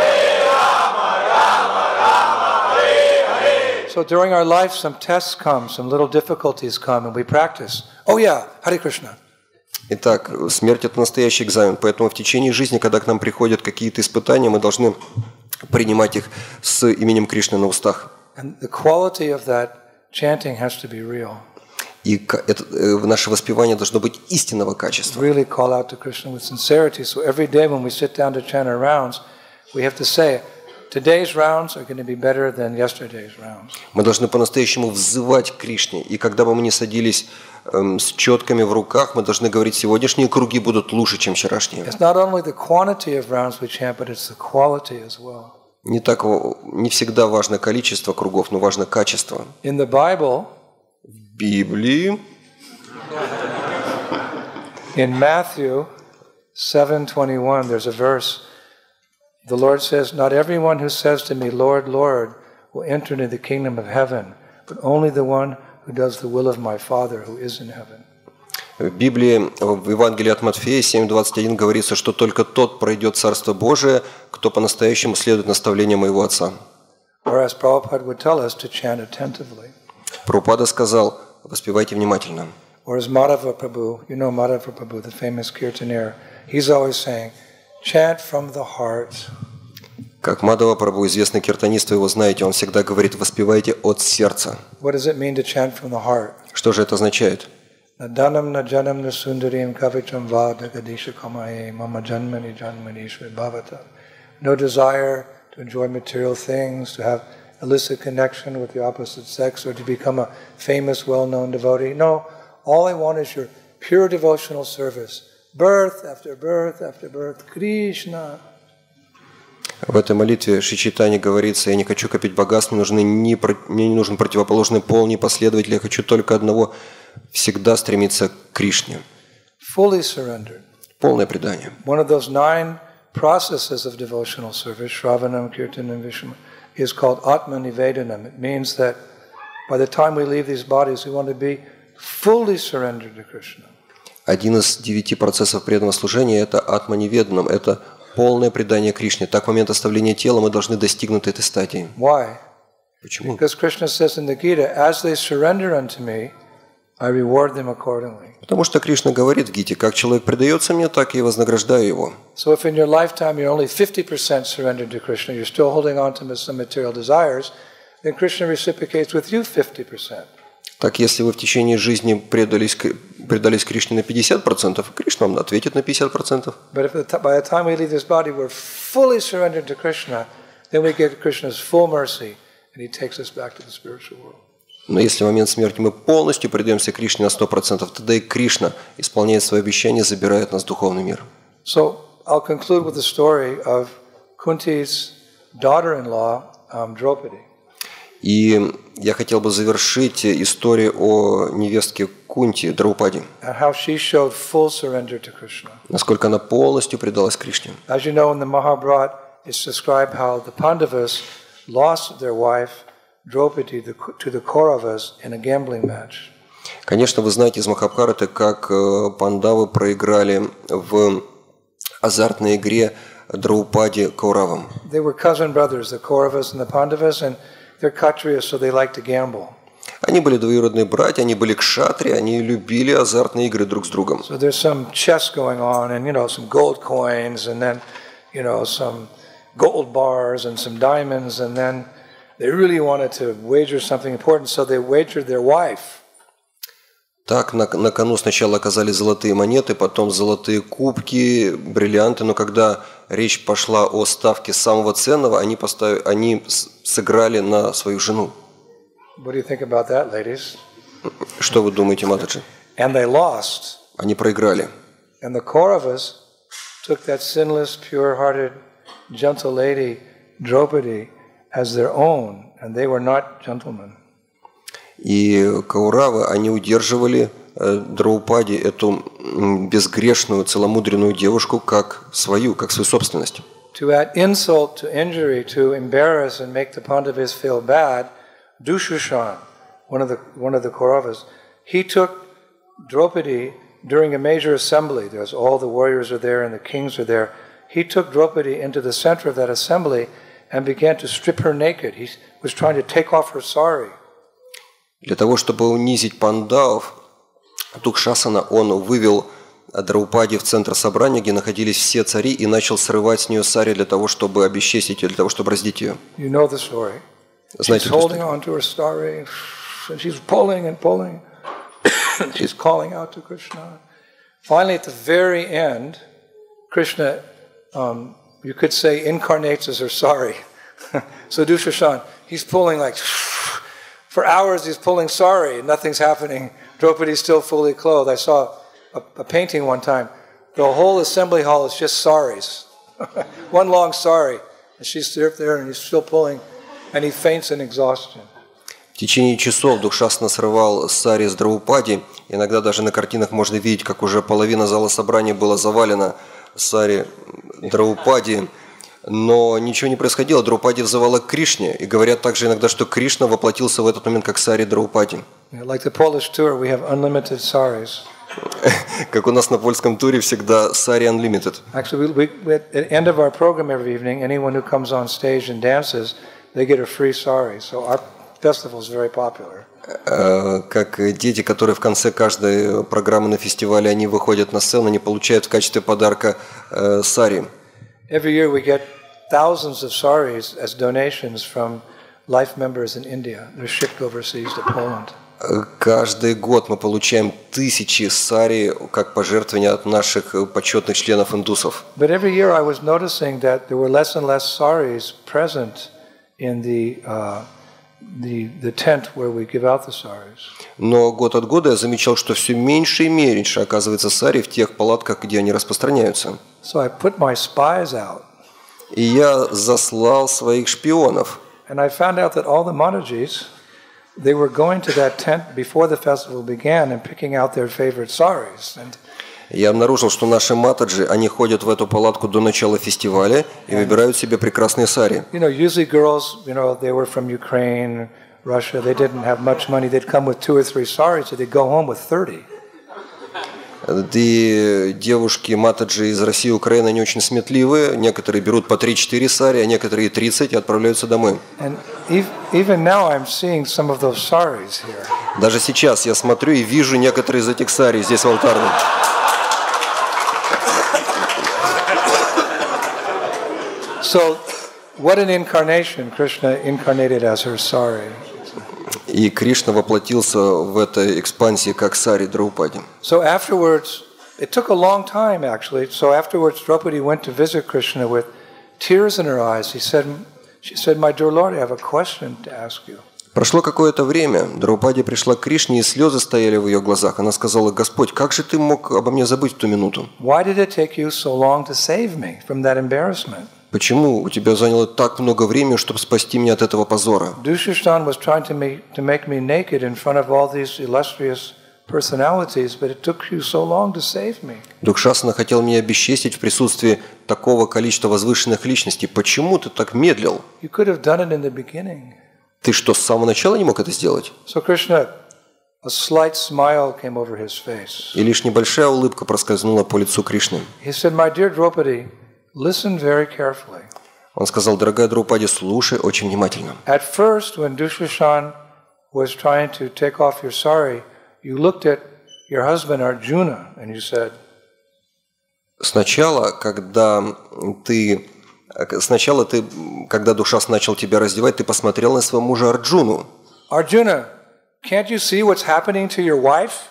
Speaker 1: Rama Rama, Hare Hare. So during our life, some tests come, some little difficulties come, and we practice. Oh yeah, Hare Krishna.
Speaker 2: Итак, смерть – это настоящий экзамен, поэтому в течение жизни, когда к нам приходят какие-то испытания, мы должны принимать их с именем Кришны на устах.
Speaker 1: And the quality of that chanting has to be real.
Speaker 2: И наше воспевание должно быть истинного качества.
Speaker 1: Really call out to Krishna with sincerity. So every day when we sit down to chant our rounds, we have to say, today's rounds are going to be better than yesterday's rounds.
Speaker 2: Мы должны по-настоящему взывать к Кришне. И когда бы мы ни садились с четками в руках, мы должны говорить, сегодняшние круги будут лучше, чем вчерашние.
Speaker 1: It's not only the quantity of rounds we chant, but it's the quality as well.
Speaker 2: Не всегда важно количество кругов, но важно качество.
Speaker 1: In the Bible,
Speaker 2: В Библии,
Speaker 1: in Matthew 7:21, there's a verse. The Lord says, "Not everyone who says to me, Lord, Lord, will enter into the kingdom of heaven, but only the one who does the will of my Father who is in heaven."
Speaker 2: В Библии, в Евангелии от Матфея 7:21 говорится, что только тот пройдет Царство Божие, кто по-настоящему следует наставлениям моего Отца.
Speaker 1: Or as Prabhupada would tell us, to chant attentively.
Speaker 2: Прабхупада сказал, воспевайте внимательно.
Speaker 1: Or as Madhava Prabhu, Madhava Prabhu, the famous kirtaneer, he's always saying, chant from the heart.
Speaker 2: Как Мадхава Прабху, известный киртанист, вы его знаете, он всегда говорит, воспевайте от сердца.
Speaker 1: What does it mean to chant from the heart?
Speaker 2: Что же это означает?
Speaker 1: Nadanam najanam nasundarim kavicham vada gadisha kamaye mama janmani janmani bhavata. No desire to enjoy material things, to have illicit connection with the opposite sex, or to become a famous, well-known devotee. No, all I want is your pure devotional service. Birth after birth after birth. Krishna.
Speaker 2: В этой молитве Шри Чайтанья говорится, я не хочу копить богатств, мне не нужен противоположный пол, ни последователь, я хочу только одного, всегда стремиться к Кришне.
Speaker 1: Fully surrendered.
Speaker 2: Полное предание.
Speaker 1: One of those 9 processes of devotional service, Shravanam, Kirtanam, Vishnu, is called Atma Nivedanam. It means that by the time we leave these bodies, we want to be fully surrendered to Krishna.
Speaker 2: Один из 9 процессов преданного служения – это Атма Ниведанам, это полное предание Кришне. Так, в момент оставления тела мы должны достигнуть этой стадии.
Speaker 1: Why?
Speaker 2: Почему?
Speaker 1: Because Krishna says in the Gita, as they surrender unto me, I reward them accordingly.
Speaker 2: Потому что Кришна говорит в Гите, как человек предается мне, так я и вознаграждаю его.
Speaker 1: So if in your lifetime you're only 50% surrendered to Krishna, you're still holding on to some material desires, then Krishna reciprocates with you 50%.
Speaker 2: Так, если вы в течение жизни предались Кришне на 50%, Кришна вам ответит на 50%.
Speaker 1: But if by the time we leave this body, we're fully surrendered to Krishna, then we get Krishna's full mercy, and He takes us back to the spiritual world.
Speaker 2: Но если в момент смерти мы полностью предаемся Кришне на 100%, тогда и Кришна исполняет свои обещания, забирает нас в духовный мир.
Speaker 1: So I'll conclude with the story of Kunti's daughter-in-law, Draupadi.
Speaker 2: И я хотел бы завершить историю о невестке Кунти, Драупади.
Speaker 1: And how she showed full surrender to Krishna.
Speaker 2: Насколько она полностью предалась Кришне.
Speaker 1: As you know, in the Mahabharata, it's described how the Pandavas lost their wife, Draupadi, to the Kauravas in a gambling match.
Speaker 2: Конечно, вы знаете из Махабхараты, как пандавы проиграли в азартной игре Драупади Кауравам.
Speaker 1: They were cousin brothers, the Kauravas and the Pandavas, and they're Kshatriyas, so they like to gamble.
Speaker 2: Они были двоюродные братья, они были кшатри, они любили азартные игры друг с другом.
Speaker 1: So there's some chess going on, and some gold coins, and then some gold bars and some diamonds, and then they really wanted to wager something important, so they wagered their wife.
Speaker 2: Так, на кону сначала оказались золотые монеты, потом золотые кубки, бриллианты, но когда речь пошла о ставке самого ценного, они сыграли на свою жену.
Speaker 1: What do you think about that, ladies?
Speaker 2: Что вы думаете, Матаджи?
Speaker 1: And they lost.
Speaker 2: Они проиграли.
Speaker 1: And the Kauravas took that sinless, pure-hearted, gentle lady, Draupadi, as their own, and they were not gentlemen.
Speaker 2: И Кауравы, они удерживали Драупади, эту безгрешную, целомудренную девушку, как свою собственность.
Speaker 1: To add insult to injury, to embarrass and make the Pandavas feel bad, Dushushan, one of the Kauravas, he took Draupadi during a major assembly. There's all the warriors are there and the kings are there. He took Draupadi into the center of that assembly and began to strip her naked. He was trying to take off her sari.
Speaker 2: Для того, чтобы унизить пандавов, Дукшасана, он вывел Драупади в центр собрания, где находились все цари, и начал срывать с нее сари для того, чтобы обесчестить ее, для того, чтобы раздеть ее.
Speaker 1: You know the story.
Speaker 2: Знаете,
Speaker 1: she's holding on to her sari, and she's pulling and pulling. She's calling out to Krishna. Finally, at the very end, Krishna, you could say, incarnates as her sari. So Dushashan, he's pulling like... For hours he's pulling sari and nothing's happening. Draupadi's still fully clothed. I saw a painting one time. The whole assembly hall is just saris. One long sari. And she's there and he's still pulling. And he faints in exhaustion.
Speaker 2: В течение часов Дукшасана срывал сари с Драупади. Иногда даже на картинах можно видеть, как уже половина зала собрания была завалена сари Драупади. Но ничего не происходило. Драупади взывала к Кришне. И говорят также иногда, что Кришна воплотился в этот момент как сари Драупади.
Speaker 1: Like the Polish tour, we have unlimited saris.
Speaker 2: Как у нас на польском туре всегда сари unlimited.
Speaker 1: Actually, at the end of our program every evening, anyone who comes on stage and dances, they get a free sari. So our festival is very popular.
Speaker 2: Как дети, которые в конце каждой программы на фестивале, они выходят на сцену, они получают в качестве подарка сари.
Speaker 1: Every year we get thousands of saris as donations from life members in India. They're shipped overseas to Poland.
Speaker 2: Каждый год мы получаем тысячи сари как пожертвования от наших почетных членов индусов.
Speaker 1: But every year I was noticing that there were less and less saris present in the tent where we give out the saris.
Speaker 2: Но год от года я замечал, что все меньше и меньше оказывается сари в тех палатках, где они распространяются.
Speaker 1: So I put my spies out.
Speaker 2: И я заслал своих шпионов.
Speaker 1: And I found out that all the Matajis, they were going to that tent before the festival began and picking out their favorite saris.
Speaker 2: Я обнаружил, что наши матаджи, они ходят в эту палатку до начала фестиваля и выбирают себе прекрасные сари.
Speaker 1: Usually girls, they were from Ukraine, Russia. They didn't have much money. They'd come with 2 or 3 saris, so they'd go home with 30.
Speaker 2: И девушки Матаджи из России и Украины, они очень сметливые. Некоторые берут по 3-4 сари, а некоторые 30 и отправляются домой. Даже сейчас я смотрю и вижу некоторые из этих сари здесь в алтарном.
Speaker 1: So, what an incarnation! Krishna incarnated as her sari.
Speaker 2: И Кришна воплотился в этой экспансии как сари Драупади.
Speaker 1: So afterwards, it took a long time actually. So afterwards, Draupadi went to visit Krishna with tears in her eyes. She said, "My dear Lord, I have a question to ask you."
Speaker 2: Прошло какое-то время, Драупади пришла к Кришне, и слезы стояли в ее глазах. Она сказала: «Господь, как же ты мог обо мне забыть в ту минуту?
Speaker 1: Why did it take you so long to save me from that embarrassment?
Speaker 2: Почему у тебя заняло так много времени, чтобы спасти меня от этого позора?»
Speaker 1: Dushyasthana was trying to make me naked in front of all these illustrious personalities, but it took you so long to save me.
Speaker 2: Дукшасана хотел меня обесчестить в присутствии такого количества возвышенных личностей. Почему ты так медлил?
Speaker 1: You could have done it in the beginning.
Speaker 2: Ты что, с самого начала не мог это сделать?
Speaker 1: So Krishna, a slight smile came over his face.
Speaker 2: И лишь небольшая улыбка проскользнула по лицу Кришны.
Speaker 1: He said, "My dear Draupadi, listen very carefully."
Speaker 2: Он сказал: «Дорогая Драупади, слушай очень внимательно.
Speaker 1: At first, when Dushyasthana was trying to take off your sari, you looked at your husband Arjuna and you said,
Speaker 2: Сначала, когда Душас начал тебя раздевать, ты посмотрел на своего мужа Арджуну.
Speaker 1: Arjuna, can't you see what's happening to your wife?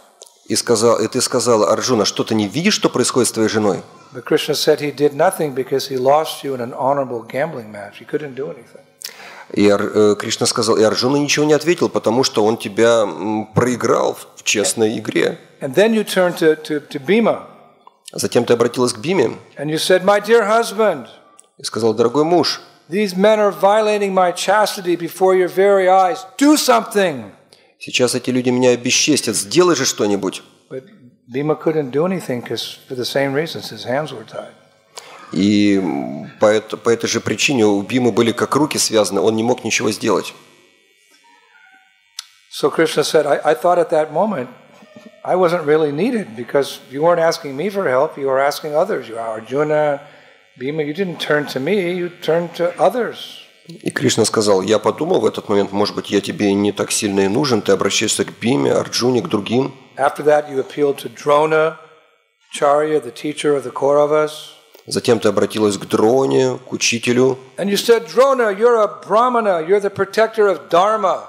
Speaker 2: И ты сказал: Арджуна, что ты не видишь, что происходит с твоей женой?
Speaker 1: But Krishna said he did nothing because he lost you in an honorable gambling match. He couldn't do anything.
Speaker 2: И Кришна сказал, и Арджуна ничего не ответил, потому что он тебя проиграл в честной игре.
Speaker 1: And then you turned to Bhima.
Speaker 2: Затем ты обратилась к Биме.
Speaker 1: And you said, "My dear husband,
Speaker 2: И сказал: дорогой муж,
Speaker 1: these men are violating my chastity before your very eyes. Do something."
Speaker 2: сейчас эти люди меня обесчестят, сделай же что-нибудь.
Speaker 1: But Bhima couldn't do anything because for the same reasons his hands were tied.
Speaker 2: И по этой же причине у Бимы были как руки связаны, он не мог ничего сделать.
Speaker 1: So Krishna said, I thought at that moment I wasn't really needed because you weren't asking me for help, you were asking others. You are Arjuna, Bhima, you didn't turn to me, you turned to others.
Speaker 2: И Кришна сказал: я подумал в этот момент, может быть, я тебе не так сильно и нужен, ты обращаешься к Биме, Арджуне, к другим.
Speaker 1: After that you appealed to Drona, Charya, the teacher of the Kauravas.
Speaker 2: Затем ты обратилась к Дроне, к учителю.
Speaker 1: And you said, Drona, you're a Brahmana, you're the protector of Dharma.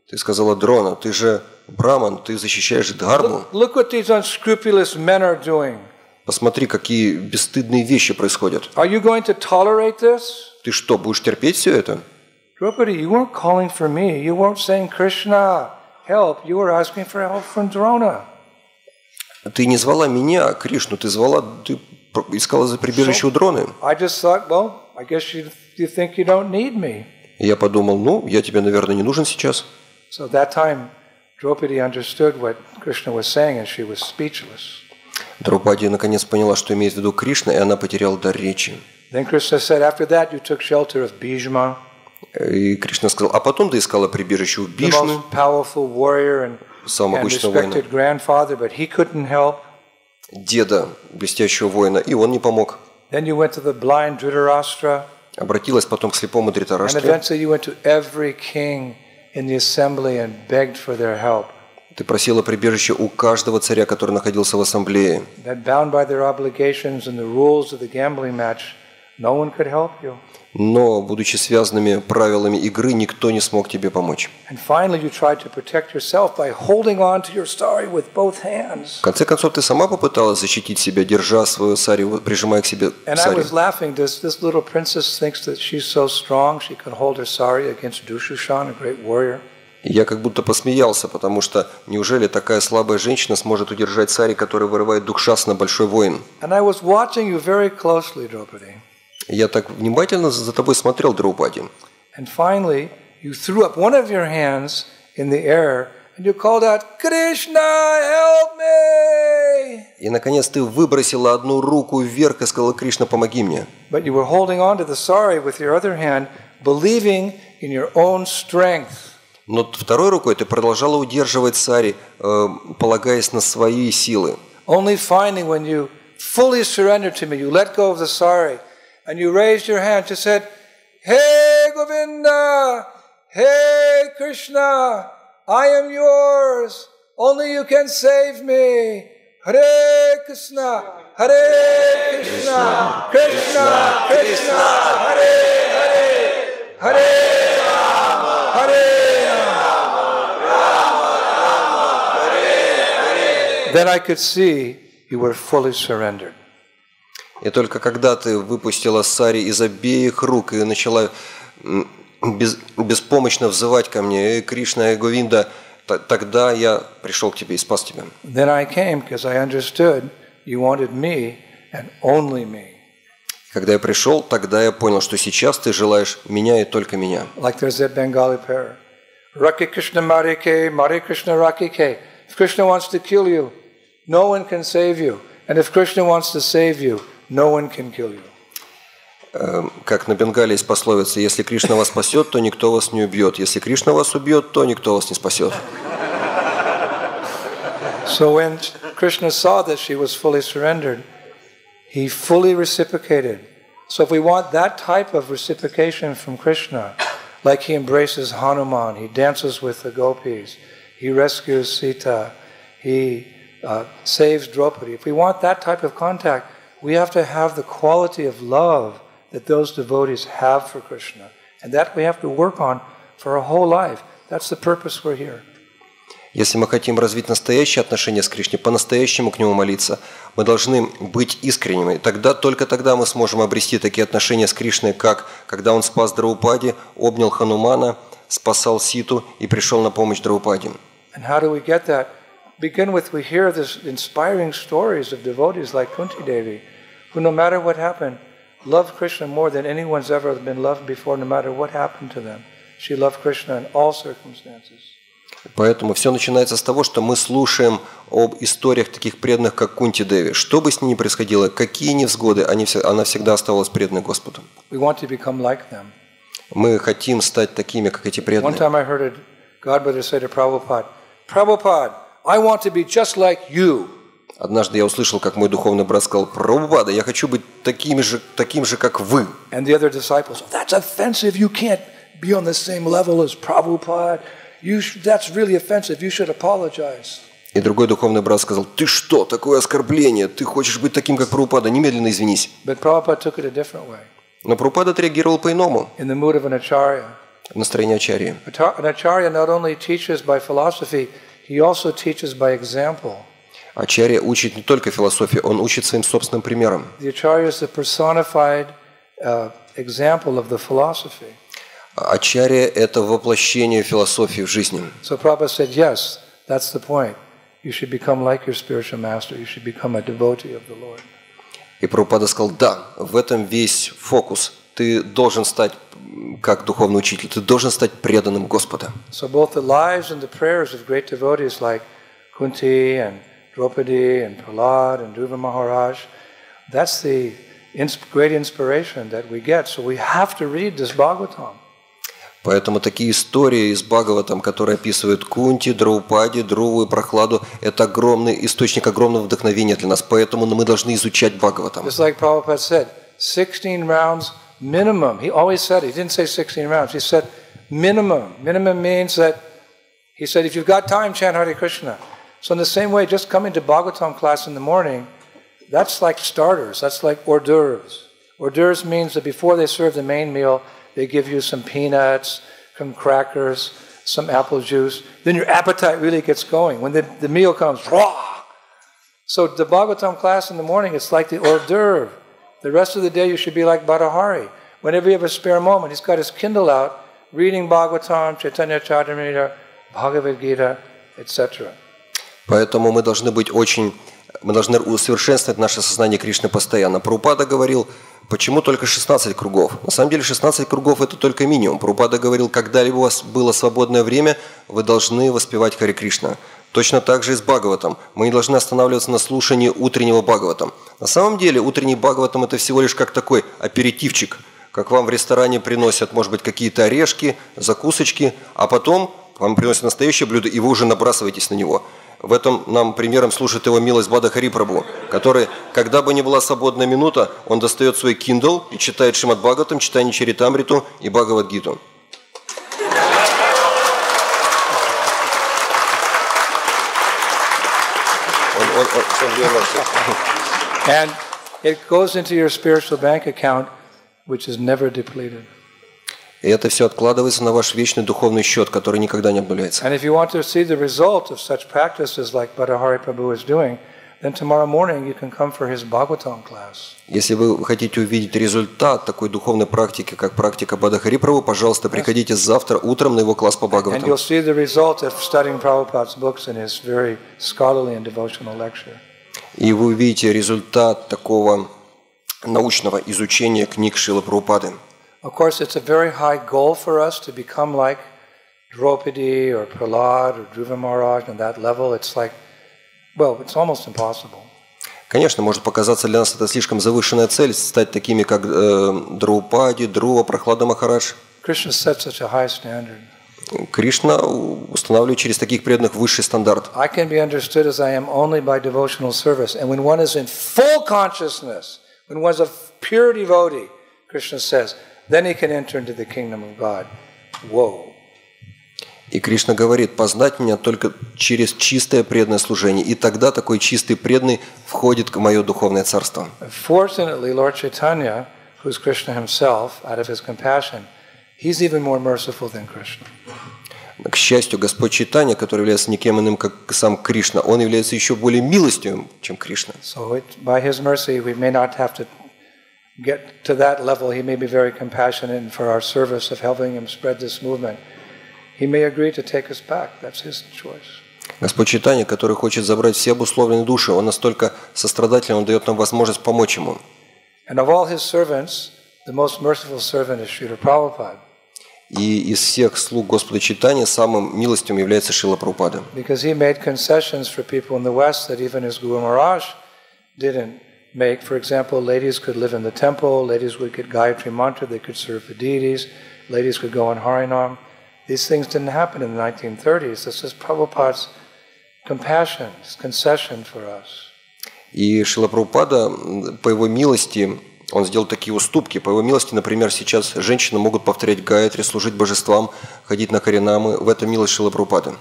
Speaker 2: Ты сказала: Дрона, ты же браман, ты защищаешь дхарму.
Speaker 1: Look what these unscrupulous men are doing.
Speaker 2: Посмотри, какие бесстыдные вещи происходят.
Speaker 1: Are you going to tolerate this?
Speaker 2: Ты что, будешь терпеть все это?
Speaker 1: Draupadi, you weren't calling for me. You weren't saying, Krishna, help. You were asking for help from Drona.
Speaker 2: Ты не звала меня, Кришну, ты искала за прибежище у Дроны.
Speaker 1: I just thought, well, I guess you think you don't need me.
Speaker 2: И я подумал, я тебе, наверное, не нужен сейчас.
Speaker 1: So at that time, Draupadi understood what Krishna was saying, and she was speechless.
Speaker 2: Драупади наконец поняла, что имеет в виду Кришна, и она потеряла дар речи.
Speaker 1: Then Krishna said, after that, you took shelter of Bhishma.
Speaker 2: И Кришна сказал: а потом ты искала прибежище у Бишмы, самого могучего воина, деда блестящего воина, и он не помог.
Speaker 1: Then you went to the blind Dhritarashtra.
Speaker 2: Обратилась потом к слепому
Speaker 1: And
Speaker 2: Дритараштре.
Speaker 1: eventually you went to every king in the assembly and begged for their help.
Speaker 2: Ты просила прибежище у каждого царя, который находился в ассамблее.
Speaker 1: That bound by their obligations and the rules of the gambling match, no one could help you.
Speaker 2: Но, будучи связанными правилами игры, никто не смог тебе помочь.
Speaker 1: And finally you tried to protect yourself by holding on to your sari with both hands.
Speaker 2: В конце концов, ты сама попыталась защитить себя, держа свою сари, прижимая к себе
Speaker 1: And I was laughing. This little princess thinks that she's so strong she can hold her sari against Dushyasthana, a great warrior.
Speaker 2: Я как будто посмеялся, потому что неужели такая слабая женщина сможет удержать сари, который вырывает Дукшасана, большой воин?
Speaker 1: And I was watching you very closely, Draupadi.
Speaker 2: Я так внимательно за тобой смотрел, Драупади.
Speaker 1: And finally, you threw up one of your hands in the air and you called out, "Krishna, help me!"
Speaker 2: И наконец ты выбросила одну руку вверх и сказала: Кришна, помоги мне.
Speaker 1: But you were holding on to the sari with your other hand, believing in your own strength.
Speaker 2: Но второй рукой ты продолжала удерживать сари, полагаясь на свои силы.
Speaker 1: only finding when you fully surrendered to me, you let go of the sorry, and you raised your hand, you said, Hey Govinda, Hey Krishna, I am yours, only you can save me. Hare Krishna, Hare Krishna, Krishna Krishna, Hare Hare, Hare Rama, Hare Rama. Then I could see you were fully surrendered.
Speaker 2: И только когда ты выпустила сари из обеих рук и начала беспомощно взывать ко мне, Кришна и Говинда, тогда я пришел к тебе и спас тебя.
Speaker 1: Then I came because I understood you wanted me and only me.
Speaker 2: Когда я пришел, тогда я понял, что сейчас ты желаешь меня и только меня.
Speaker 1: Like there's that Bengali prayer. Raki Krishna Marike, Mare Krishna Rakike. If Krishna wants to kill you, no one can save you. And if Krishna wants to save you, no one can kill you.
Speaker 2: Как на Бенгале есть пословица: если Кришна вас спасет, то никто вас не убьет. Если Кришна вас убьет, то никто вас не спасет.
Speaker 1: So when Krishna saw that she was fully surrendered, he fully reciprocated. So if we want that type of reciprocation from Krishna, like he embraces Hanuman, he dances with the gopis, he rescues Sita, he saves Draupadi. If we want that type of contact, we have to have the quality of love that those devotees have for Krishna. And that we have to work on for our whole life. That's the purpose we're here.
Speaker 2: Если мы хотим развить настоящие отношения с Кришной, по-настоящему к Нему молиться, мы должны быть искренними. Только тогда мы сможем обрести такие отношения с Кришной, как когда Он спас Драупади, обнял Ханумана, спасал Ситу и пришел на помощь Драупади.
Speaker 1: And how do we get that? Begin with, we hear this inspiring stories of devotees like Kunti Devi, who no matter what happened, loved Krishna more than anyone's ever been loved before, no matter what happened to them. She loved Krishna in all circumstances.
Speaker 2: Поэтому все начинается с того, что мы слушаем об историях таких преданных, как Кунти Деви. Что бы с ней ни происходило, какие невзгоды, она всегда оставалась преданной Господу.
Speaker 1: We want to become like them.
Speaker 2: Мы хотим стать такими, как эти преданные.
Speaker 1: One time I heard a godbrother say to Prabhupada, Prabhupada, I want to be just like you.
Speaker 2: Однажды я услышал, как мой духовный брат сказал: Прабхупада, я хочу быть таким же, как вы.
Speaker 1: And the other disciples, that's offensive. You can't be on the same level as Prabhupada. That's really offensive. You should apologize.
Speaker 2: И другой духовный брат сказал: ты что, такое оскорбление? Ты хочешь быть таким, как Прабхупада? Немедленно извинись.
Speaker 1: But Prabhupada took it a different way.
Speaker 2: Но Прабхупада отреагировал по-иному.
Speaker 1: In the mood of an acharya.
Speaker 2: В настроении ачарьи.
Speaker 1: An acharya not only teaches by philosophy, he also teaches by example.
Speaker 2: Ачарья учит не только философии, он учит своим собственным примером.
Speaker 1: The acharya is the personified example of the philosophy.
Speaker 2: Ачарья – это воплощение философии в жизни.
Speaker 1: So Prabhupada said, yes, that's the point. You should become like your spiritual master. You should become a devotee of the Lord.
Speaker 2: И Прабхупада сказал: да, в этом весь фокус. Ты должен стать как духовный учитель, ты должен стать преданным Господа.
Speaker 1: So both the lives and the prayers of great devotees like Kunti and Draupadi and Prahlad and Dhruva Maharaj, that's the great inspiration that we get. So we have to read this Bhagavatam.
Speaker 2: Поэтому такие истории из Бхагаватам, которые описывают Кунти, Драупади, Друву и Прохладу, это огромный источник огромного вдохновения для нас. Поэтому мы должны изучать Бхагаватам.
Speaker 1: Just like Prabhupada said, 16 rounds minimum. He always said, he didn't say 16 rounds, he said minimum. Minimum means that, he said, if you've got time, chant Hare Krishna. So in the same way, just coming to Bhagavatam class in the morning, that's like starters, that's like hors d'oeuvres. Hors d'oeuvres means that before they serve the main meal, they give you some peanuts, some crackers, some apple juice. Then your appetite really gets going. When the meal comes, raw. So the Bhagavatam class in the morning, it's like the hors d'oeuvre. The rest of the day you should be like Bhattahari. Whenever you have a spare moment, he's got his Kindle out, reading Bhagavatam, Chaitanya Charitamrita, Bhagavad Gita, etc.
Speaker 2: Поэтому мы должны усовершенствовать наше сознание Кришны постоянно. Прабхупада говорил, почему только 16 кругов? На самом деле 16 кругов – это только минимум. Прабхупада говорил, когда-либо у вас было свободное время, вы должны воспевать Харе Кришна. Точно так же и с Бхагаватом. Мы не должны останавливаться на слушании утреннего Бхагаватам. На самом деле утренний Бхагаватам – это всего лишь как такой аперитивчик. Как вам в ресторане приносят, может быть, какие-то орешки, закусочки, а потом вам приносят настоящее блюдо, и вы уже набрасываетесь на него. В этом нам примером служит его милость Бадахари Прабху, который, когда бы ни была свободная минута, он достает свой Kindle и читает Шримад Бхагаватам, читает Чаритамриту и Бхагавад-гиту.
Speaker 1: And it goes into your spiritual bank account, which is never depleted.
Speaker 2: И это все откладывается на ваш вечный духовный счет, который никогда не обнуляется.
Speaker 1: And if you want to see the result of such practices like Badahari Prabhu is doing, then tomorrow morning you can come for his Bhagavatam class.
Speaker 2: Если вы хотите увидеть результат такой духовной практики, как практика Бадахари Прабху, пожалуйста, приходите завтра утром на его класс по
Speaker 1: And
Speaker 2: Бхагаватам.
Speaker 1: you'll see the result of studying Prabhupada's books in his very scholarly and devotional lecture.
Speaker 2: И вы увидите результат такого научного изучения книг Шрилы Прабхупады.
Speaker 1: Of course, it's a very high goal for us to become like Draupadi or Prahlad or Dhruva Maharaj on that level. It's like, well, it's almost impossible.
Speaker 2: Конечно, может показаться для нас это слишком завышенная цель, стать такими, как Драупади, Друва, Прахлада Махарадж.
Speaker 1: Krishna set such a high standard.
Speaker 2: Krishna устанавливает через таких преданных высший стандарт.
Speaker 1: I can be understood as I am only by devotional service. And when one is in full consciousness, when one is a pure devotee, Krishna says, then he can enter into the kingdom of God. Whoa.
Speaker 2: И Кришна говорит, познать меня только через чистое преданное служение. И тогда такой чистый преданный входит в мое духовное царство.
Speaker 1: Fortunately, Lord Chaitanya, who's Krishna himself, out of his compassion, he's even more merciful than Krishna.
Speaker 2: К счастью, Господь Чайтанья, который является никем иным, как сам Кришна, он является еще более милостивым, чем Кришна.
Speaker 1: So by his mercy, we may not have to get to that level. He may be very compassionate, and for our service of helping him spread this movement, he may agree to take us back. That's his choice.
Speaker 2: Господь Чайтанья, который хочет забрать все обусловленные души, он настолько сострадателен, он дает нам возможность помочь ему.
Speaker 1: And of all his servants, the most merciful servant is Srila Prabhupada.
Speaker 2: И из всех слуг Господа Чайтаньи самым милостивым является Шрила Прабхупада.
Speaker 1: Because he made concessions for people in the West that even his Guru Maharaj didn't make. For example, ladies could live in the temple, ladies would get Gayatri Mantra, they could serve the deities, ladies could go on Harinam. These things didn't happen in the 1930s. This is Prabhupada's compassion, his concession for us.
Speaker 2: И Шрила Прабхупада, по его милости, он сделал такие уступки. По его милости, например, сейчас женщины могут повторять Гайатри, служить божествам, ходить на Харинамы. В этом милость Шрилы Прабхупады.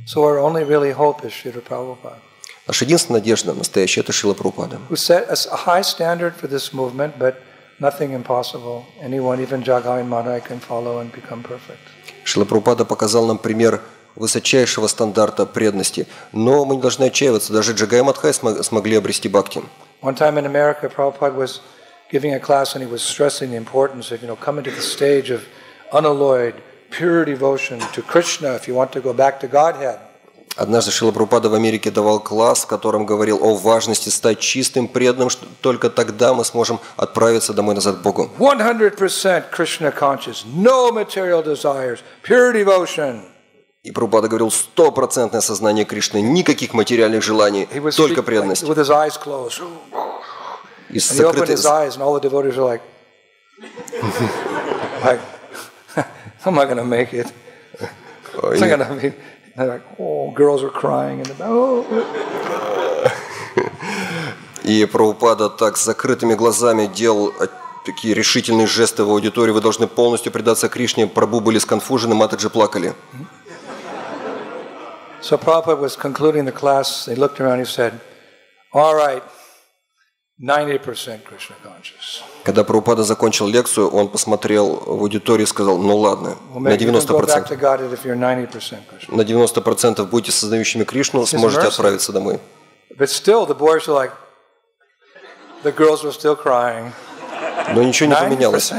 Speaker 1: So our only really hope is Srila Prabhupada.
Speaker 2: Наша единственная надежда настоящая – это Шрила Прабхупада.
Speaker 1: Who set a high standard for this movement, but nothing impossible. Anyone, even Jagain Madai, can follow and become perfect.
Speaker 2: Шрила Прабхупада показал нам пример высочайшего стандарта преданности. Но мы не должны отчаиваться. Даже Джагай Мадхай смогли обрести бхакти.
Speaker 1: One time in America, Prabhupada was giving a class and he was stressing the importance of, coming to the stage of unalloyed, pure devotion to Krishna if you want to go back to Godhead.
Speaker 2: Однажды Шрила Прабхупада в Америке давал класс, в котором говорил о важности стать чистым преданным, что только тогда мы сможем отправиться домой назад к Богу.
Speaker 1: 100% Krishna conscious, no material desires, pure devotion.
Speaker 2: И Прабхупада говорил 100% сознание Кришны, никаких материальных желаний, только преданность.
Speaker 1: With his eyes closed.
Speaker 2: И
Speaker 1: And he opened his eyes, and all the devotees were like, I'm not going to make it. It's not going to be. They're like, oh, girls are crying in the back. Oh.
Speaker 2: И Прабхупада так с закрытыми глазами делал такие решительные жесты в аудитории. Вы должны полностью предаться Кришне. Прабху были сконфужены, матаджи плакали.
Speaker 1: So Prabhupada was concluding the class. He looked around. He said, "All right, 90% Krishna conscious."
Speaker 2: Когда Прабхупада закончил лекцию, он посмотрел в аудиторию и сказал: ну ладно, на 90%. На 90% будете сознающими Кришну, сможете отправиться домой.
Speaker 1: But still, the boys were like, the girls were still crying.
Speaker 2: Но ничего не поменялось.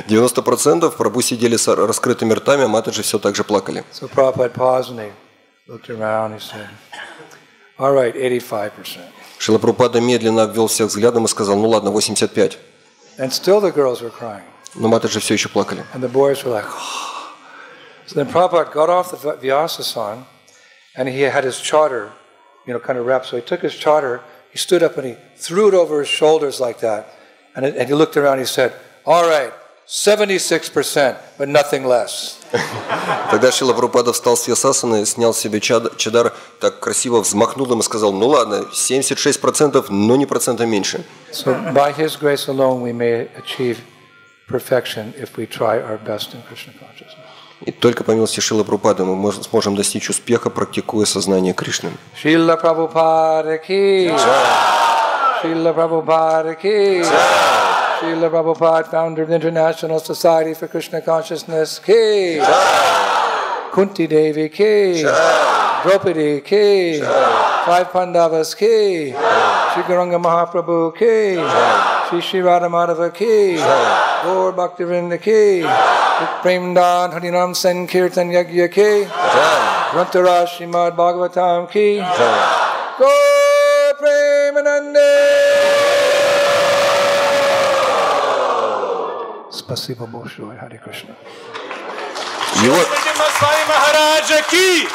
Speaker 2: 90% Прабху сидели с раскрытыми ртами, а матаджи все так же плакали.
Speaker 1: So Prabhupada paused and he looked around. He said, "All right, 85%."
Speaker 2: Шрила Прабхупада медленно обвел всех взглядом и сказал: ну ладно, 85.
Speaker 1: And still the girls were crying.
Speaker 2: Но матаджи все еще плакали.
Speaker 1: And the boys were like, oh. So then Prabhupada got off the Vyasasan and he had his chadar, kind of wrapped. So he took his chadar, he stood up and he threw it over his shoulders like that. And he looked around and he said, all right, 76%, but nothing less.
Speaker 2: Тогда Шрила Прабхупада встал с ясасаны, снял с себя чадар, так красиво взмахнул им и сказал: ну ладно, 76%, но не процента меньше.
Speaker 1: So by His grace alone we may achieve perfection if we try our best in Krishna consciousness.
Speaker 2: И только по милости Шрилы Прабхупады мы сможем достичь успеха, практикуя сознание Кришны.
Speaker 1: Шрила Прабхупада ки Jai. Шрила Прабхупада ки Jai. Srila Prabhupada, founder of the International Society for Krishna Consciousness ki Jai. Kunti Devi ki Jai. Draupadi ki Jai. Five Pandavas ki Jai. Sri Gauranga Mahaprabhu ki Jai. Sri Sri Radha Madhava ki Jai. Gaur Bhaktivinoda ki Jai. Premdan Harinam Sankirtan Yagya ki Jai. Grantharaj Srimad Bhagavatam ki Jai. Gaur Premanande. Спасибо большое, Харе Кришна.
Speaker 3: Господь Мадху Маharaj ki